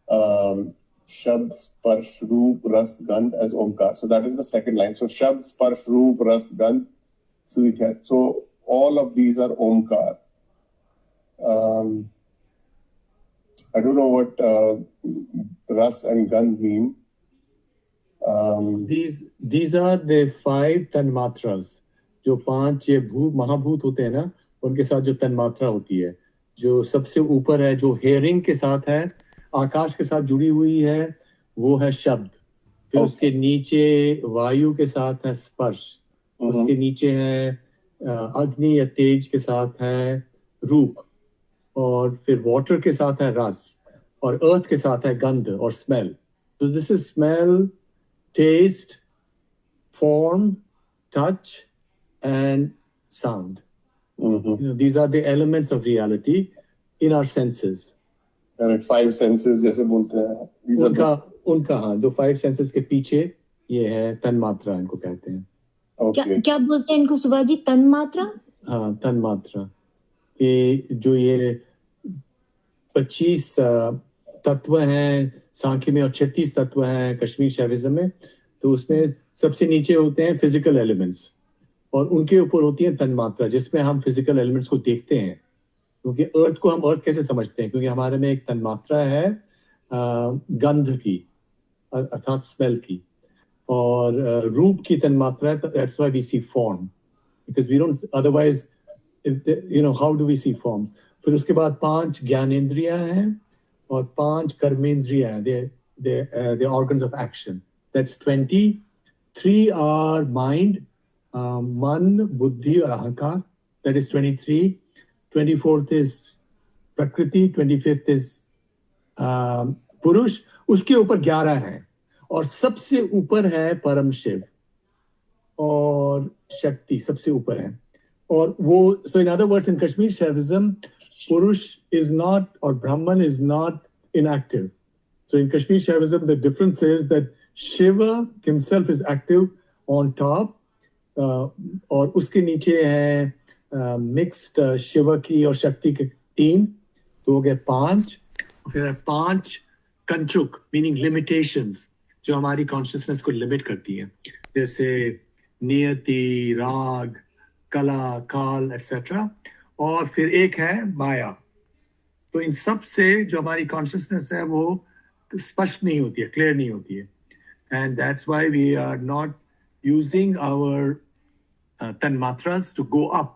Shabd, Sparsh, Roop, Ras, Gandh as Omkar. So that is the second line. So Shabd, Sparsh, Roop, Ras, Gandh, Sweet Hai. So all of these are Omkar. I don't know what Ras and Gandh mean. These are the 5 tanmatras. जो 5 ये महाभूत होते हैं ना, उनके साथ जो तन्मात्रा होती है, जो सबसे ऊपर है, जो हेयरिंग के साथ है, आकाश के साथ जुड़ी हुई है, वो है शब्द. फिर उसके नीचे वायु के साथ है स्पर्श, उसके नीचे है अग्नि या तेज के साथ है रूप, और फिर वाटर के साथ है रस, और अर्थ के साथ है गंध और smell. So this is smell, taste, form, touch, and sound. These are the elements of reality in our senses. Correct. 5 senses जैसे बोलते हैं. उनका हाँ, जो 5 senses के पीछे ये है तन्मात्रा, इनको कहते हैं. Okay. क्या बोलते हैं इनको सुभाजी? तन्मात्रा? हाँ, तन्मात्रा. जो ये 25 तत्व हैं सांख्य में और 36 तत्व हैं कश्मीर शैविज्म में, तो उसमें सबसे नीचे होते हैं फिजिकल एलिमेंट्स, और उनके ऊपर होती है तन्मात्रा, जिसमें हम फिजिकल एलिमेंट्स को देखते हैं. क्योंकि अर्थ को हम अर्थ कैसे समझते हैं? क्योंकि हमारे में एक तन्मात्रा है गंध की, अर्थात स्मेल की, और रूप की तन्मात्रा है. That's why we see form, because we don't otherwise how do we see forms. फिर उसके बाद 5 ज्ञानेंद्रियां हैं और 5 कर्मेंद्रियां हैं. They organs of action. That's 20. 3 are mind, man, buddhi और अहंकार. That is 23. 24th is प्रकृति. 25th is पुरुष. उसके ऊपर 11 हैं, और सबसे ऊपर है परम शिव और शक्ति सबसे ऊपर है. और वो, so in other words, in Kashmir Shaivism, Purush is not, or Brahman is not inactive. So in Kashmir Shaivism, the difference is that Shiva himself is active on top, और उसके नीचे है मिक्स्ड शिव की और शक्ति के 3, तो हो गए 5. फिर 5 कंचुक, मीनिंग लिमिटेशंस, जो हमारी कॉन्शियसनेस को लिमिट करती है, जैसे नियति, राग, कला, काल, एक्सेट्रा. और फिर एक है माया. तो इन सब से जो हमारी कॉन्शियसनेस है वो स्पष्ट नहीं होती है, क्लियर नहीं होती है. And that's why we are not using our tanmatras to go up,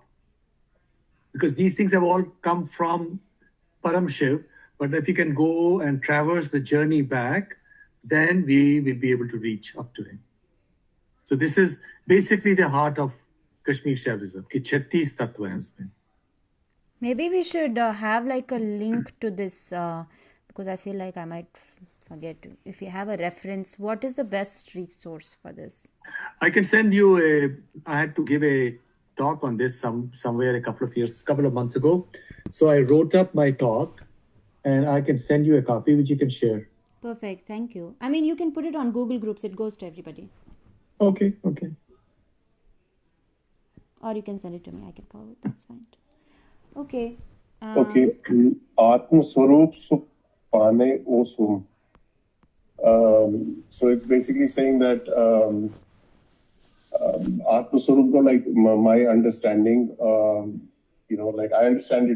because these things have all come from Param Shiv. But if we can go and traverse the journey back, then we will be able to reach up to him. So this is basically the heart of Kashmir Shaivism. कि 36 तत्व हैं उसमें. Maybe we should have like a link to this because I feel like I might forget. If you have a reference, what is the best resource for this? I can send you I had to give a talk on this somewhere a couple of months ago. So I wrote up my talk, and I can send you a copy which you can share. Perfect. Thank you. I mean, you can put it on Google Groups. It goes to everybody. Okay. Or you can send it to me. I can forward. That's fine. Okay. Okay. Atma Swarup Sukh Pane Osum. So it's basically saying that Atma Swarup, like my understanding, like I understand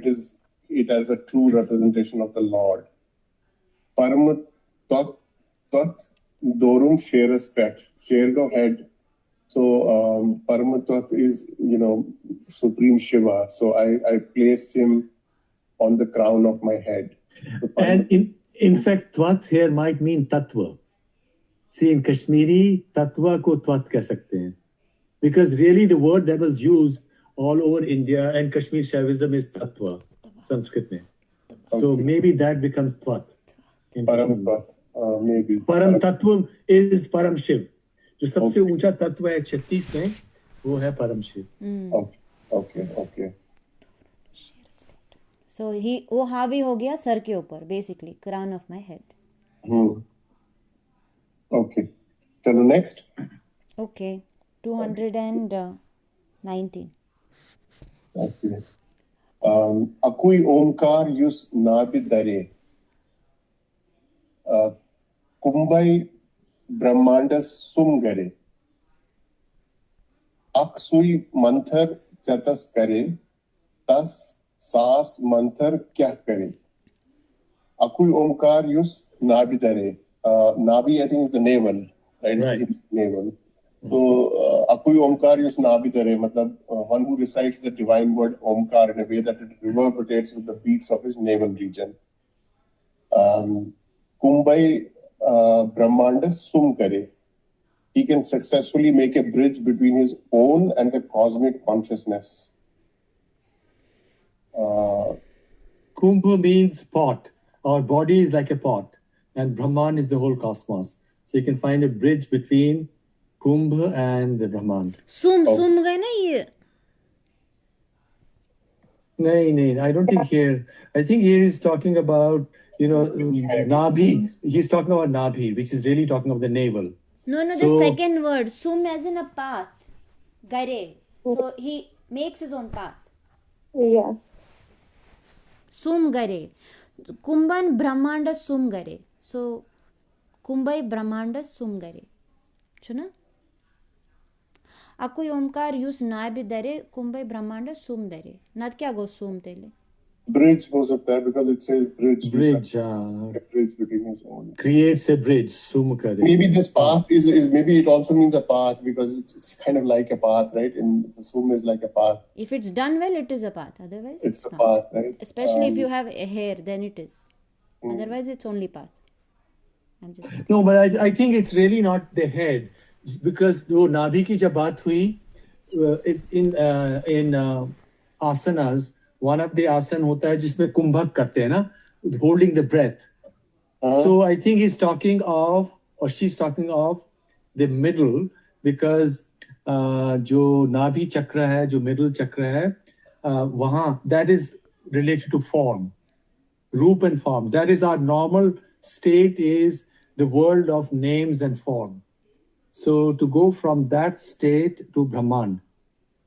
it as a true representation of the Lord. Param Tat Dorum share respect, share the head. So Paramatat is, Supreme Shiva. So I placed him on the crown of my head. So And in fact, Twat here might mean Tattva. See, in Kashmiri, Tattva ko Twat keh sakte hain. Because really the word that was used all over India and Kashmir Shaivism is Tattva, Sanskrit mein. So maybe that becomes Twat. Param Tat, maybe. Param Tattva is Param Shiv. जो सबसे ऊंचा तत्व है 36 में वो है परम Shiv. Okay. So वो हावी हो गया सर के ऊपर, basically crown of my head. Okay. Chalo next. Okay. 219. Okay. Akui Omkar yus nabi dare. Kumbai Brahmandas sum gare. Aksui manthar chatas kare. Tas saas manthar kya kare. Akui Omkar yus nabi dare. Nabi, I think, is the navel. Right? It's navel. So, Akui Omkar yus nabi dare. Matlab, one who recites the divine word Omkar in a way that it reverberates with the beats of his navel region. Kumbai Brahmandas sum kare. He can successfully make a bridge between his own and the cosmic consciousness. Kumbh means pot. Our body is like a pot, and Brahman is the whole cosmos. So you can find a bridge between Kumbh and the Brahman. Sum गए ना ये? No, I don't think here. I think here he's talking about, Nabhi. He's talking about Nabhi, which is really talking about the navel. No, the second word, sum as in a path. Gare. So he makes his own path. Yeah. Sum gare. Kumban Brahmanda sum gare. So Kumbai Brahmanda sum gare. Chuna? Akui Omkar yus nabi dare. Kumbai Brahmanda sum dare. Not kya go sum tele. Bridge was up there because it says bridge. Bridge. A bridge between his own. Creates a bridge. Sum kare. Maybe this path is maybe it also means a path because it's kind of like a path, right? And the sum is like a path. If it's done well, it is a path. Otherwise, it's a path, right? Especially if you have a hair, then it is. Otherwise, it's only path. No, but I think it's really not the head because wo Nabhi ki jab baat hui in asanas, one of the asan hota hai jisme kumbhak karte hai na, holding the breath. So I think he's talking of, or she's talking of the middle because jo Nabhi chakra hai, jo middle chakra hai, wahan, that is related to form, roop and form. That is our normal state, is the world of names and form. So to go from that state to Brahman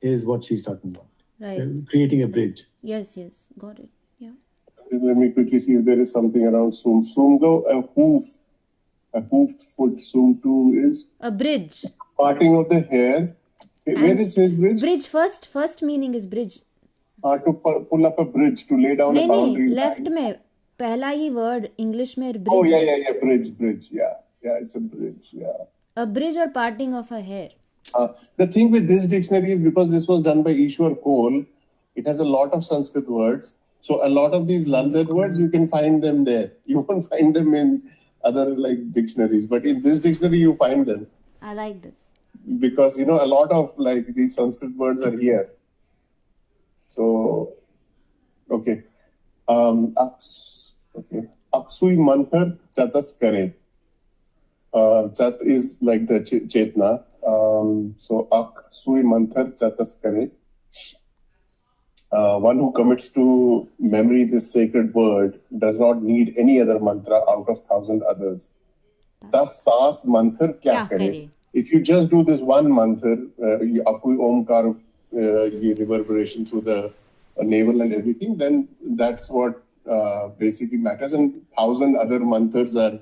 is what she's talking about. Right. Creating a bridge. Yes, got it. Yeah. Let me quickly see if there is something around sum. Sum though, a hoofed foot. Sum too is a bridge. Parting of the hair. Where is his bridge? Bridge first meaning is bridge. To pull up a bridge, to lay down a boundary. नहीं, left में पहला ही word English में bridge. Oh yeah, bridge. Yeah, it's a bridge. Yeah. A bridge or parting of a hair. The thing with this dictionary is because this was done by Ishwar Kohl, it has a lot of Sanskrit words. So a lot of these Lal words, you can find them there. You won't find them in other dictionaries, but in this dictionary you find them. I like this. Because a lot of these Sanskrit words are here. So, okay. Aksui manthar chatas kare. Chat is like the chetna. So Aksui manthar chatas kare. One who commits to memory this sacred word does not need any other mantra out of 1,000 others. Das saas mantra kya kare? If you just do this one mantra, आपको ओमकार, ये reverberation through the navel and everything, then that's what basically matters. And 1,000 other mantras are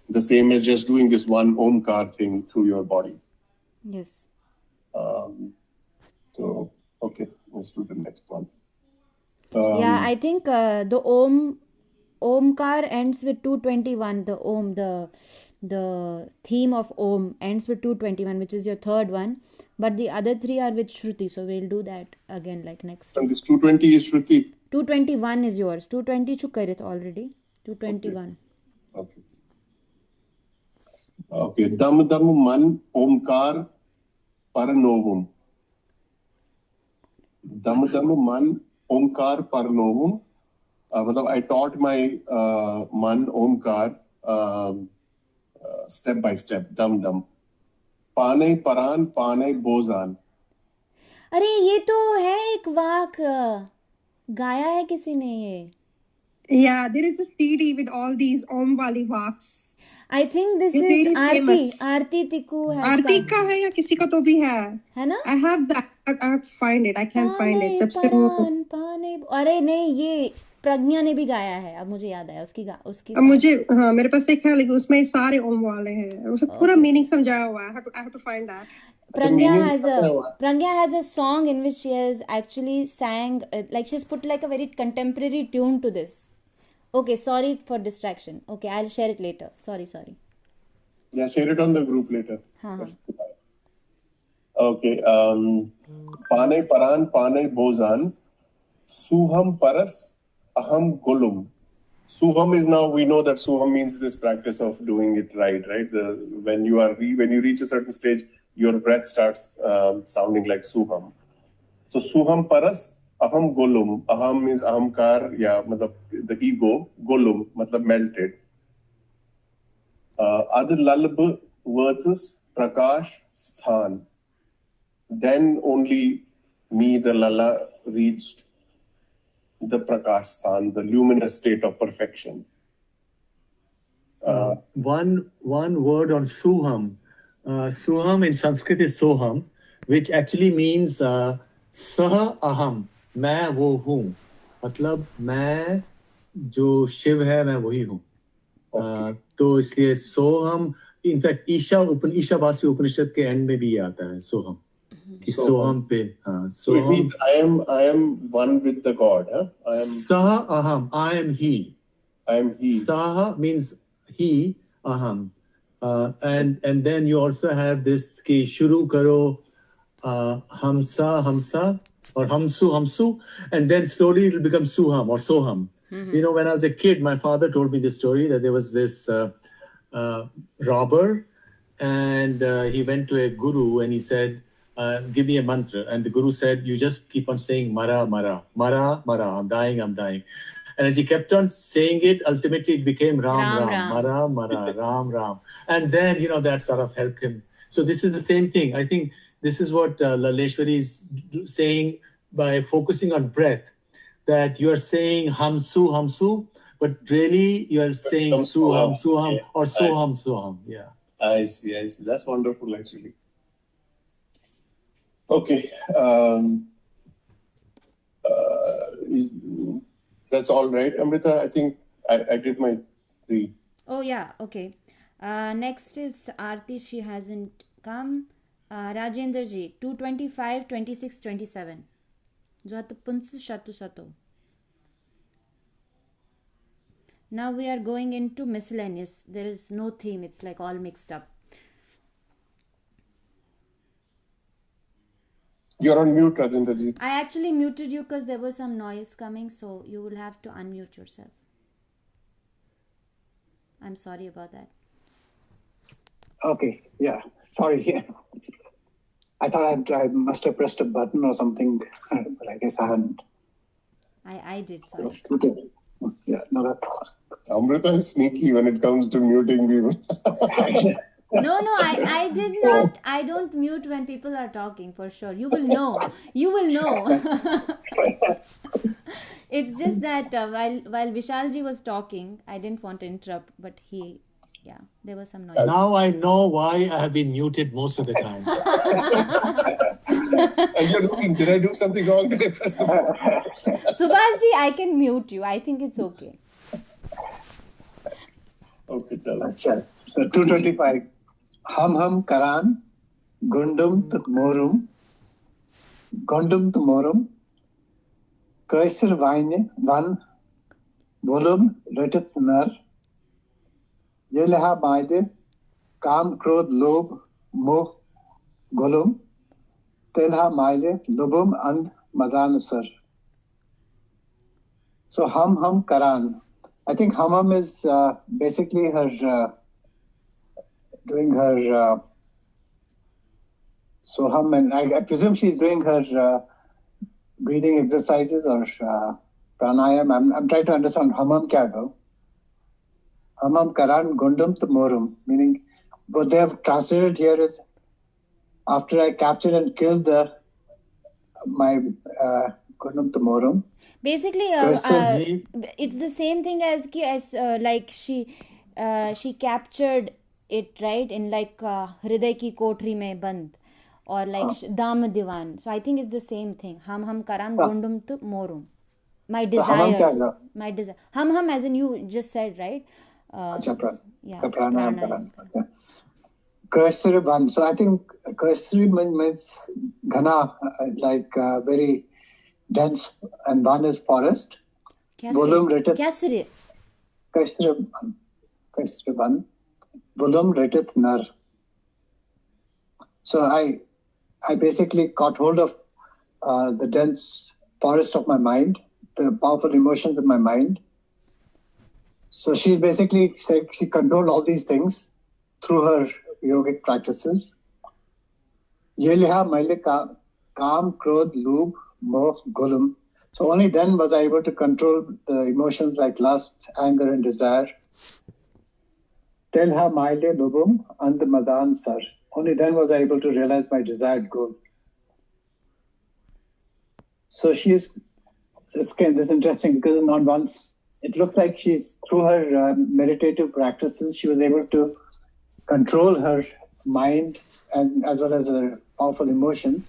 the same as just doing this one omkar thing through your body. Yes. So, okay, let's do the next one. Yeah, I think the Omkar ends with 221. The Om, the theme of Om ends with 221, which is your third one. But the other three are with Shruti, so we'll do that again like next. And this 220 is Shruti. 221 is yours. 220 chukarit already. 221. Okay. Okay. Dam dam man omkar paranovum. Dam dam man omkar paranovum. I taught my man omkar step by step. Dam dam. Pane paran pane bozan. अरे ये तो है एक वाक, गाया है किसी ने ये. Yeah, there is a CD with all these Om Wali Vaaks. I think this is very Aarti. famous. Aarti Tikku has Aarti sung. का है या किसी का तो भी है ना? I have that. I have to find it. I can't find it. जब से पान पाने, अरे नहीं, ये प्रज्ञा ने भी गाया है. अब मुझे याद आया उसकी अब मुझे, हाँ मेरे पास एक है लेकिन उसमें सारे ओम वाले हैं, उसे पूरा मीनिंग समझाया हुआ है. I have to find that. Pragya has a song in which she has actually sang, like she's put like a very contemporary tune to this. Okay, sorry for distraction. Okay, I'll share it later. Sorry. Yeah, share it on the group later. Okay. Pane paran pane bozan. Suham paras aham golum. Suham is, now we know that Suham means this practice of doing it right? When you reach a certain stage, your breath starts sounding like Suham. So Suham paras aham golum. Aham means ahamkar, matlab the ego. Golum matlab melted. Ad lalab versus prakash sthan. Then only me, the lala, reached the prakash sthan, the luminous state of perfection. One word on Suham. Suham in Sanskrit is Soham, which actually means Saha Aham, मैं वो हूँ. मतलब मैं जो शिव है मैं वही हूँ. तो इसलिए सोहम, इनफैक्ट ईशावासी उपनिषद के एंड में भी आता है सोहम. Soham pe, so it means I am one with the God. I am Saha Aham, I am He. I am He. Saha means He, Aham. And then you also have this ki shuru karo Hamsa or Hamsu, and then slowly it will become Suham or Soham. You know, when I was a kid, my father told me this story that there was this robber, and he went to a guru and he said, give me a mantra. And the guru said, you just keep on saying Mara, Mara, Mara, Mara, I'm dying. And as he kept on saying it, ultimately it became Ram, Mara, Mara, Ram. And then, that sort of helped him. So this is the same thing. I think this is what Laleshwari is saying by focusing on breath, that you are saying Hamsu, but really you are saying Suham, or Soham. Yeah. I see. That's wonderful, actually. Okay. That's all right. Amrita, I think I did my 3. Oh, yeah. Okay. Next is Aarti. She hasn't come. Rajendra ji, 225, 26, 27. Jatu punsu shatu sato. Now we are going into miscellaneous. There is no theme. It's like all mixed up. You're on mute, Rajendra ji. I actually muted you because there was some noise coming, so you will have to unmute yourself. I'm sorry about that. Okay, yeah. Sorry. I thought I must have pressed a button or something, but I guess I hadn't. I did, sorry. Okay. Yeah, no, that's... Amrita is sneaky when it comes to muting people. No, I did not. I don't mute when people are talking, for sure. You will know. You will know. It's just that while Vishalji was talking, I didn't want to interrupt, but there was some noise. Now I know why I have been muted most of the time. And you're looking, did I do something wrong? Did I press the button? Subhashji, I can mute you. I think it's okay. Okay, chalo. Acha. So 225. Hum karan, gundum morum, Kaisar Vaine, Van, Volum, Retit Nar, Yeleha Maide, Kam Krod Lob, Moh, Golum, Telha Maide, Lubum, and Madanasar. So Hum Karan. I think Hum is basically her doing her. So Hum, and I presume she's doing her breathing exercises or pranayam. I'm trying to understand Hum kya go. Hum Karan Gundum Morum, meaning what they have translated here is after I captured and killed my Gundum Morum. Basically, it's the same thing as like she captured it, right, in like Hriday ki kotri mein band, or like Dam Diwan. So I think it's the same thing. Hum karan gondum tu morum. My desires. My desire. Hum as in you just said, right? Yeah. Pranayam. Kursari Ban. So I think Kursari means Ghana, like very dense, and Ban is forest. Bulum Retit. Kursari Ban. Bulum Retit Nar. So I basically caught hold of the dense forest of my mind, the powerful emotions of my mind. So she's basically said she controlled all these things through her yogic practices. Yeliha Mailika Kam, Krodh, Lubh, Moh, Golum. So only then was I able to control the emotions like lust, anger, and desire. Telha Maile Lubum and the Madan Sar. Only then was I able to realize my desired goal. So this is interesting because not once, it looked like she's, through her meditative practices, she was able to control her mind and as well as her powerful emotions.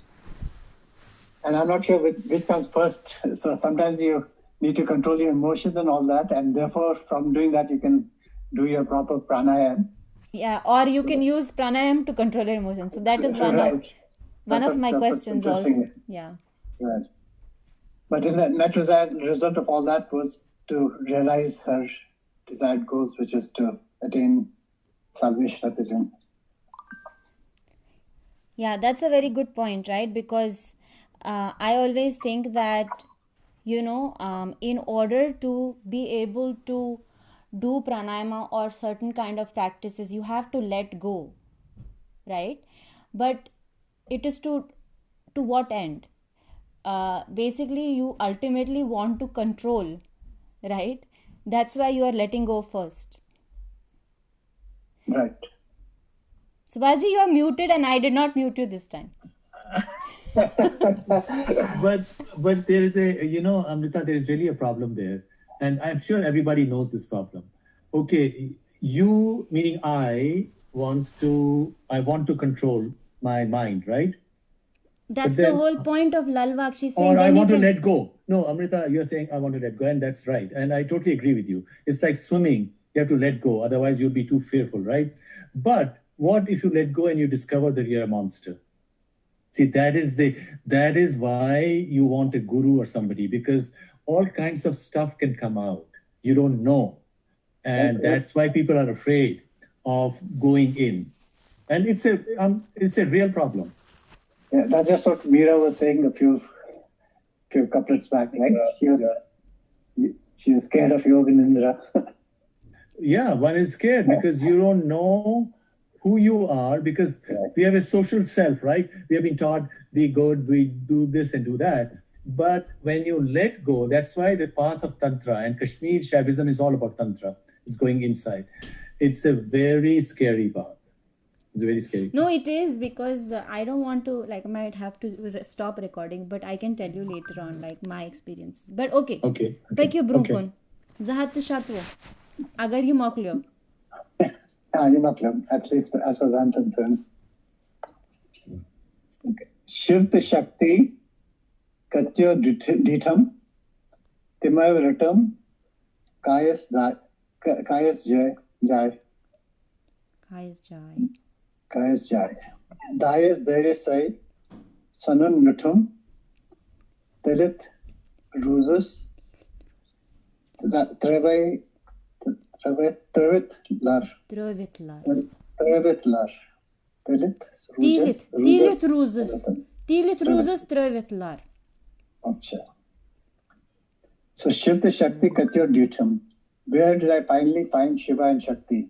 And I'm not sure which comes first. So sometimes you need to control your emotions and all that. And therefore, from doing that, you can do your proper pranayam. Yeah, or you can use pranayam to control your emotions. So that is one of my questions also. Yeah. Right. But the net result of all that was to realize her desired goals, which is to attain salvation, I presume. Yeah, that's a very good point, right? Because I always think that, in order to be able to do pranayama or certain kind of practices, you have to let go, right? But it is to what end? Basically, you ultimately want to control, right? That's why you are letting go first. Right. Subhaji, you are muted and I did not mute you this time. but there is Amrita, there is really a problem there. And I'm sure everybody knows this problem. Okay, you, meaning I want to control my mind, right? That's the whole point of Lal Vaakh. She's saying, or I want to let go. No, Amrita, you're saying I want to let go, and that's right. And I totally agree with you. It's like swimming. You have to let go. Otherwise, you'll be too fearful, right? But what if you let go and you discover that you're a monster? See, that is why you want a guru or somebody, because all kinds of stuff can come out. You don't know. And that's why people are afraid of going in. And it's a real problem. Yeah, that's just what Meera was saying a few couplets back, right? She was scared of Yoganindra. Yeah, one is scared because you don't know who you are, because we have a social self, right? We have been taught, be good, we do this and do that. But when you let go, that's why the path of Tantra, and Kashmir Shaivism is all about Tantra. It's going inside. It's a very scary path. It's very scary. No, it is because I don't want to, like, I might have to stop recording, but I can tell you later on, like, my experiences. But okay. Okay. Pick your brunkon. Zahat Shatwo. Agar you moklyo. At least as far as I'm concerned. Shiv Shakti Katyo Ditham Timavratam Kayas Jai Kayas Jai. Kayas Jai Dayas Deresai Sanun Nutum Telit Ruzus Trevit Lar Tilit Ruzus Trevit Lar. So Shiv Shakti Katyo Dutam. Where did I finally find Shiva and Shakti?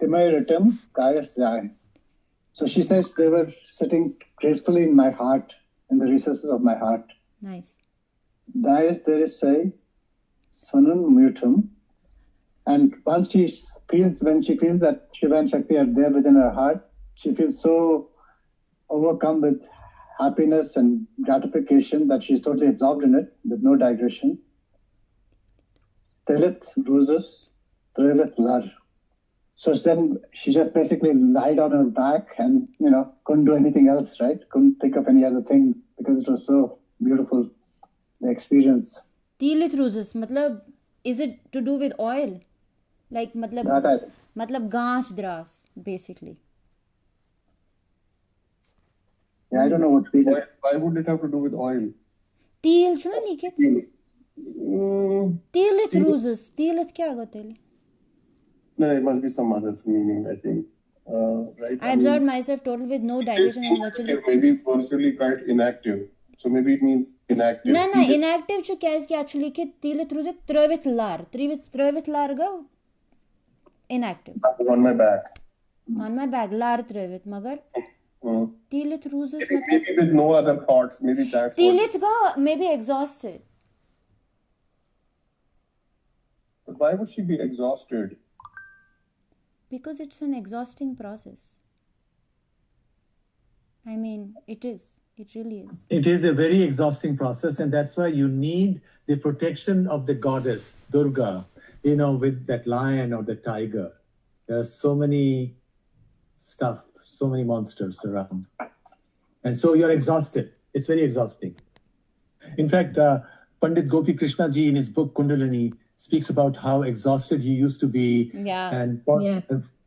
Timay Kayas Jai. So she says they were sitting gracefully in my heart, in the recesses of my heart. Nice. Dayas Deresai Sunun Mutum. And when she feels that Shiva and Shakti are there within her heart, she feels so overcome with happiness and gratification that she's totally absorbed in it with no digression. Telit Ruzus, Trevet Lar. So then she just basically lied on her back and, couldn't do anything else, right? Couldn't think of any other thing because it was so beautiful, the experience. Telit Ruzus, matlab, is it to do with oil? Like, matlab ganch dras, basically. Yeah, I don't know what reason. Why would it have to do with oil? Teel, shuna liket? Telit Ruzus. Telit kya hoga tel? No, it must be some other meaning, I think. Right? I observed myself total with no digression and virtually. Maybe virtually quite inactive. So maybe it means inactive. No, inactive chu kya is ki actually ke Telit Ruzus Trevit Lar. Trevit Lar go inactive. On my back. On my back, Lar Trevit, magar. Telit Ruzus. Maybe with no other thoughts. Maybe that's Telit go maybe exhausted. But why would she be exhausted? Because it's an exhausting process. I mean, it is. It really is. It is a very exhausting process, and that's why you need the protection of the goddess, Durga, with that lion or the tiger. There are so many so many monsters around. And so you're exhausted. It's very exhausting. In fact, Pandit Gopi Krishna ji in his book Kundalini speaks about how exhausted he used to be. Yeah. And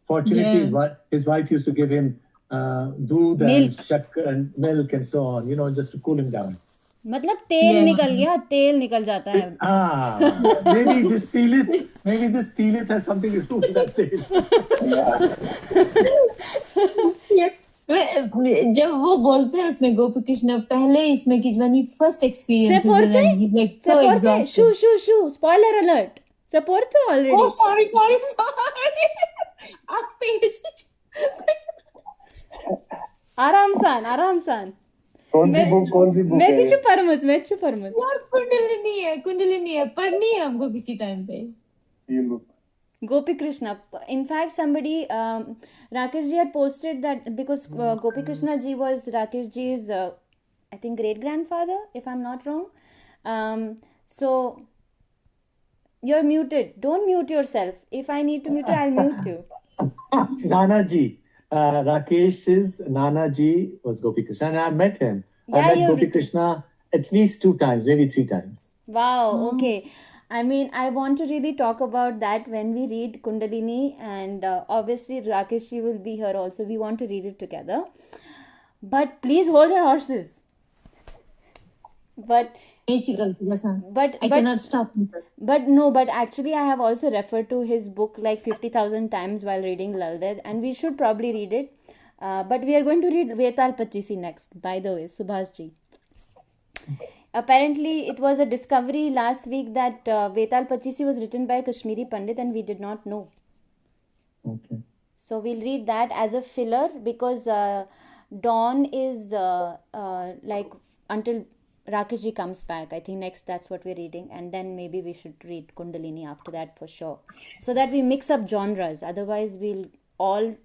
fortunately, his wife used to give him doodh and shakkar and milk and so on, just to cool him down. मतलब तेल निकल जाता है. Maybe this teelit has something to do with that tail. जब वो बोलते हैं उसमें गोपी कृष्ण पहले इसमें कि when he first experienced it, he's like so exhausted. Shoo, spoiler alert. Support already. Oh, sorry. आराम सान. कौन सी बुक मैं चुप परमत यार कुंडलिनी है पढ़नी है हमको किसी टाइम पे. ये book Gopi Krishna. In fact, somebody, Rakesh ji had posted that because Gopi Krishna ji was Rakesh ji's, I think, great-grandfather, if I'm not wrong. So, you're muted. Don't mute yourself. If I need to mute you, I'll mute you. Nana ji. Rakesh's Nana ji was Gopi Krishna, and I met him. I met Gopi Krishna at least 2 times, maybe 3 times. Wow, okay. I mean, I want to really talk about that when we read Kundalini, and obviously Rakesh ji will be here also. We want to read it together. But please hold your horses. But I cannot stop. But actually I have also referred to his book like 50,000 times while reading Lal Vaakh, and we should probably read it. But we are going to read Vetal Pachisi next, by the way, Subhash ji. Apparently, it was a discovery last week that Vetal Pachisi was written by a Kashmiri Pandit, and we did not know. Okay. So we'll read that as a filler because Dawn is like until Rakesh ji comes back. I think next that's what we're reading, and then maybe we should read Kundalini after that for sure, so that we mix up genres. Otherwise, we'll all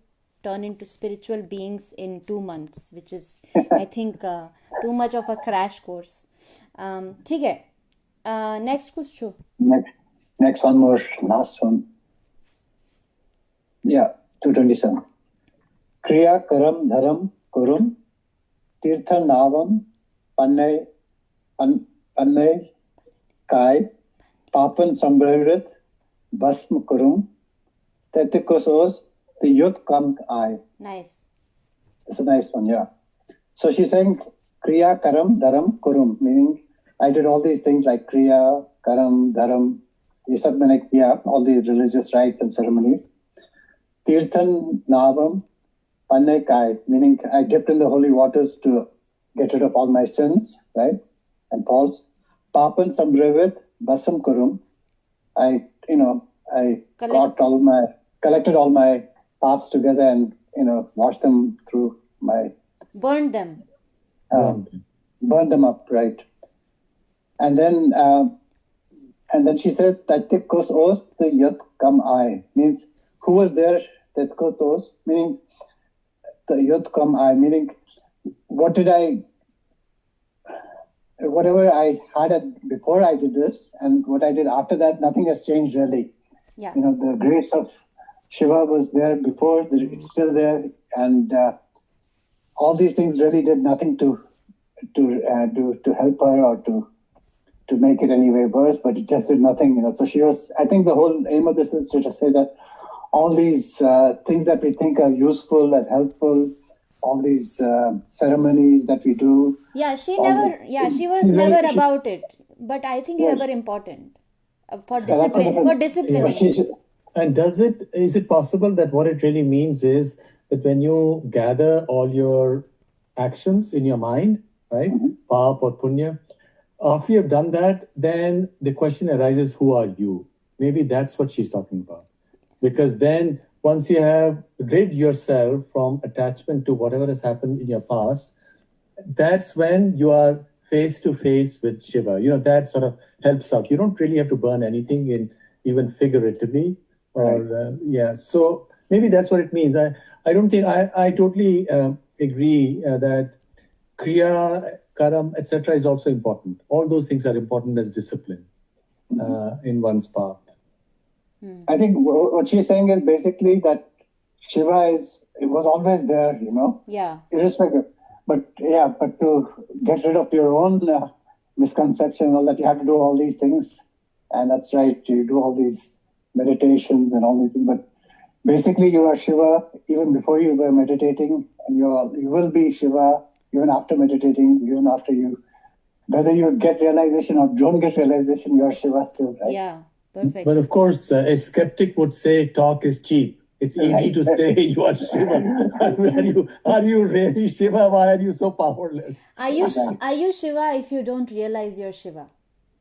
turn into spiritual beings in 2 months, which is, I think, too much of a crash course. ठीक है. Next question. Next one more, last one. Yeah, 227. Kriya karam dharam kurum tirtha navam pannai kai papan sambharit basm kurum tetikosos the yut kam ai. Nice. It's a nice one, yeah. So she's saying Kriya karam dharam kurum, meaning I did all these things like Kriya, karam, dharam, all these religious rites and ceremonies. Tirthan navam pannai kai, meaning I dipped in the holy waters to get rid of all my sins, right? And Paul's papan sambrevit basam kurum. I collected all my paps together and washed them through my Burned them. Burn them up, right? And then she said Tatikos os the yat kam I, means who was there? Tatikos os, meaning the yat kam I, meaning whatever I had before I did this and what I did after that, nothing has changed really. Yeah. The grace of Shiva was there before, it's still there, and all these things really did nothing to help her or to make it any way worse, but it just did nothing. So she was. I think the whole aim of this is to just say that all these things that we think are useful and helpful, all these ceremonies that we do. Yeah, she was never about it, but I think they were important for discipline. For disciplining. Yeah. And is it possible that what it really means is that when you gather all your actions in your mind, right, Paap or Punya, after you've done that, then the question arises, who are you? Maybe that's what she's talking about. Because then once you have rid yourself from attachment to whatever has happened in your past, that's when you are face to face with Shiva. That sort of helps out. You don't really have to burn anything even figuratively. So maybe that's what it means. I don't think I totally agree that Kriya, Karam, etc. is also important. All those things are important as discipline in one's path. I think what she's saying is basically that Shiva was always there, Yeah. Irrespective. But to get rid of your own misconception, all that, you have to do all these things. And that's right, you do all these meditations and all these things. But basically, you are Shiva even before you were meditating, and you will be Shiva even after meditating, even after whether you get realization or don't get realization, you are Shiva still, right? Yeah, perfect. But of course, a skeptic would say talk is cheap. It's easy to say you are Shiva. Are you really Shiva? Why are you so powerless? Are you Shiva if you don't realize you're Shiva?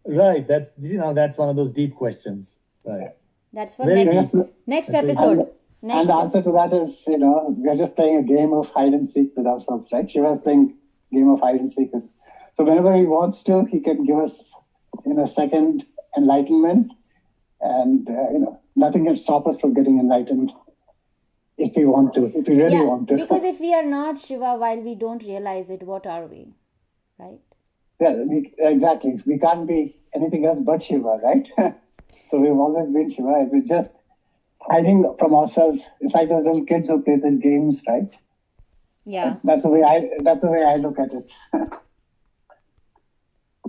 Right. That's one of those deep questions. Right. That's for next episode. And the answer to that is, we are just playing a game of hide and seek with ourselves, right? Shiva's playing a game of hide and seek. So whenever he wants to, he can give us, second enlightenment, and nothing can stop us from getting enlightened if we want to, if we really want to. Because if we are not Shiva while we don't realize it, what are we, right? Yeah, exactly. We can't be anything else but Shiva, right? So we've always been Shiva. We're just hiding from ourselves. It's like those little kids who play these games, right? Yeah. That's the way I look at it.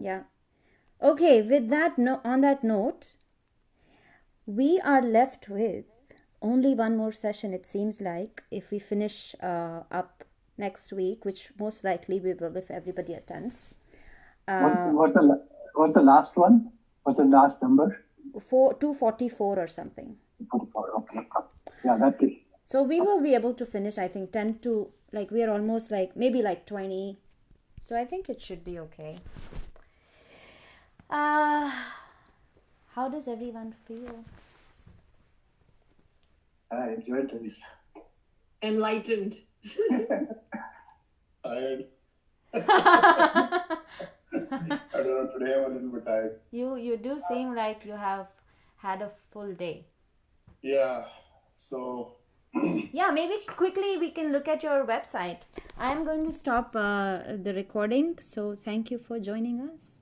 Yeah. Okay. On that note, we are left with only one more session. It seems like if we finish up next week, which most likely we will if everybody attends. What's the last one? What's the last number? 244 or something. 244. Okay. Yeah, that is. So we will be able to finish, I think, 10 to, we are almost maybe 20. So I think it should be okay. How does everyone feel? I enjoyed this. Enlightened. Tired. I don't know, today I'm a little bit tired. You do seem like you have had a full day. Yeah, so Yeah, maybe quickly we can look at your website. I am going to stop the recording, so thank you for joining us.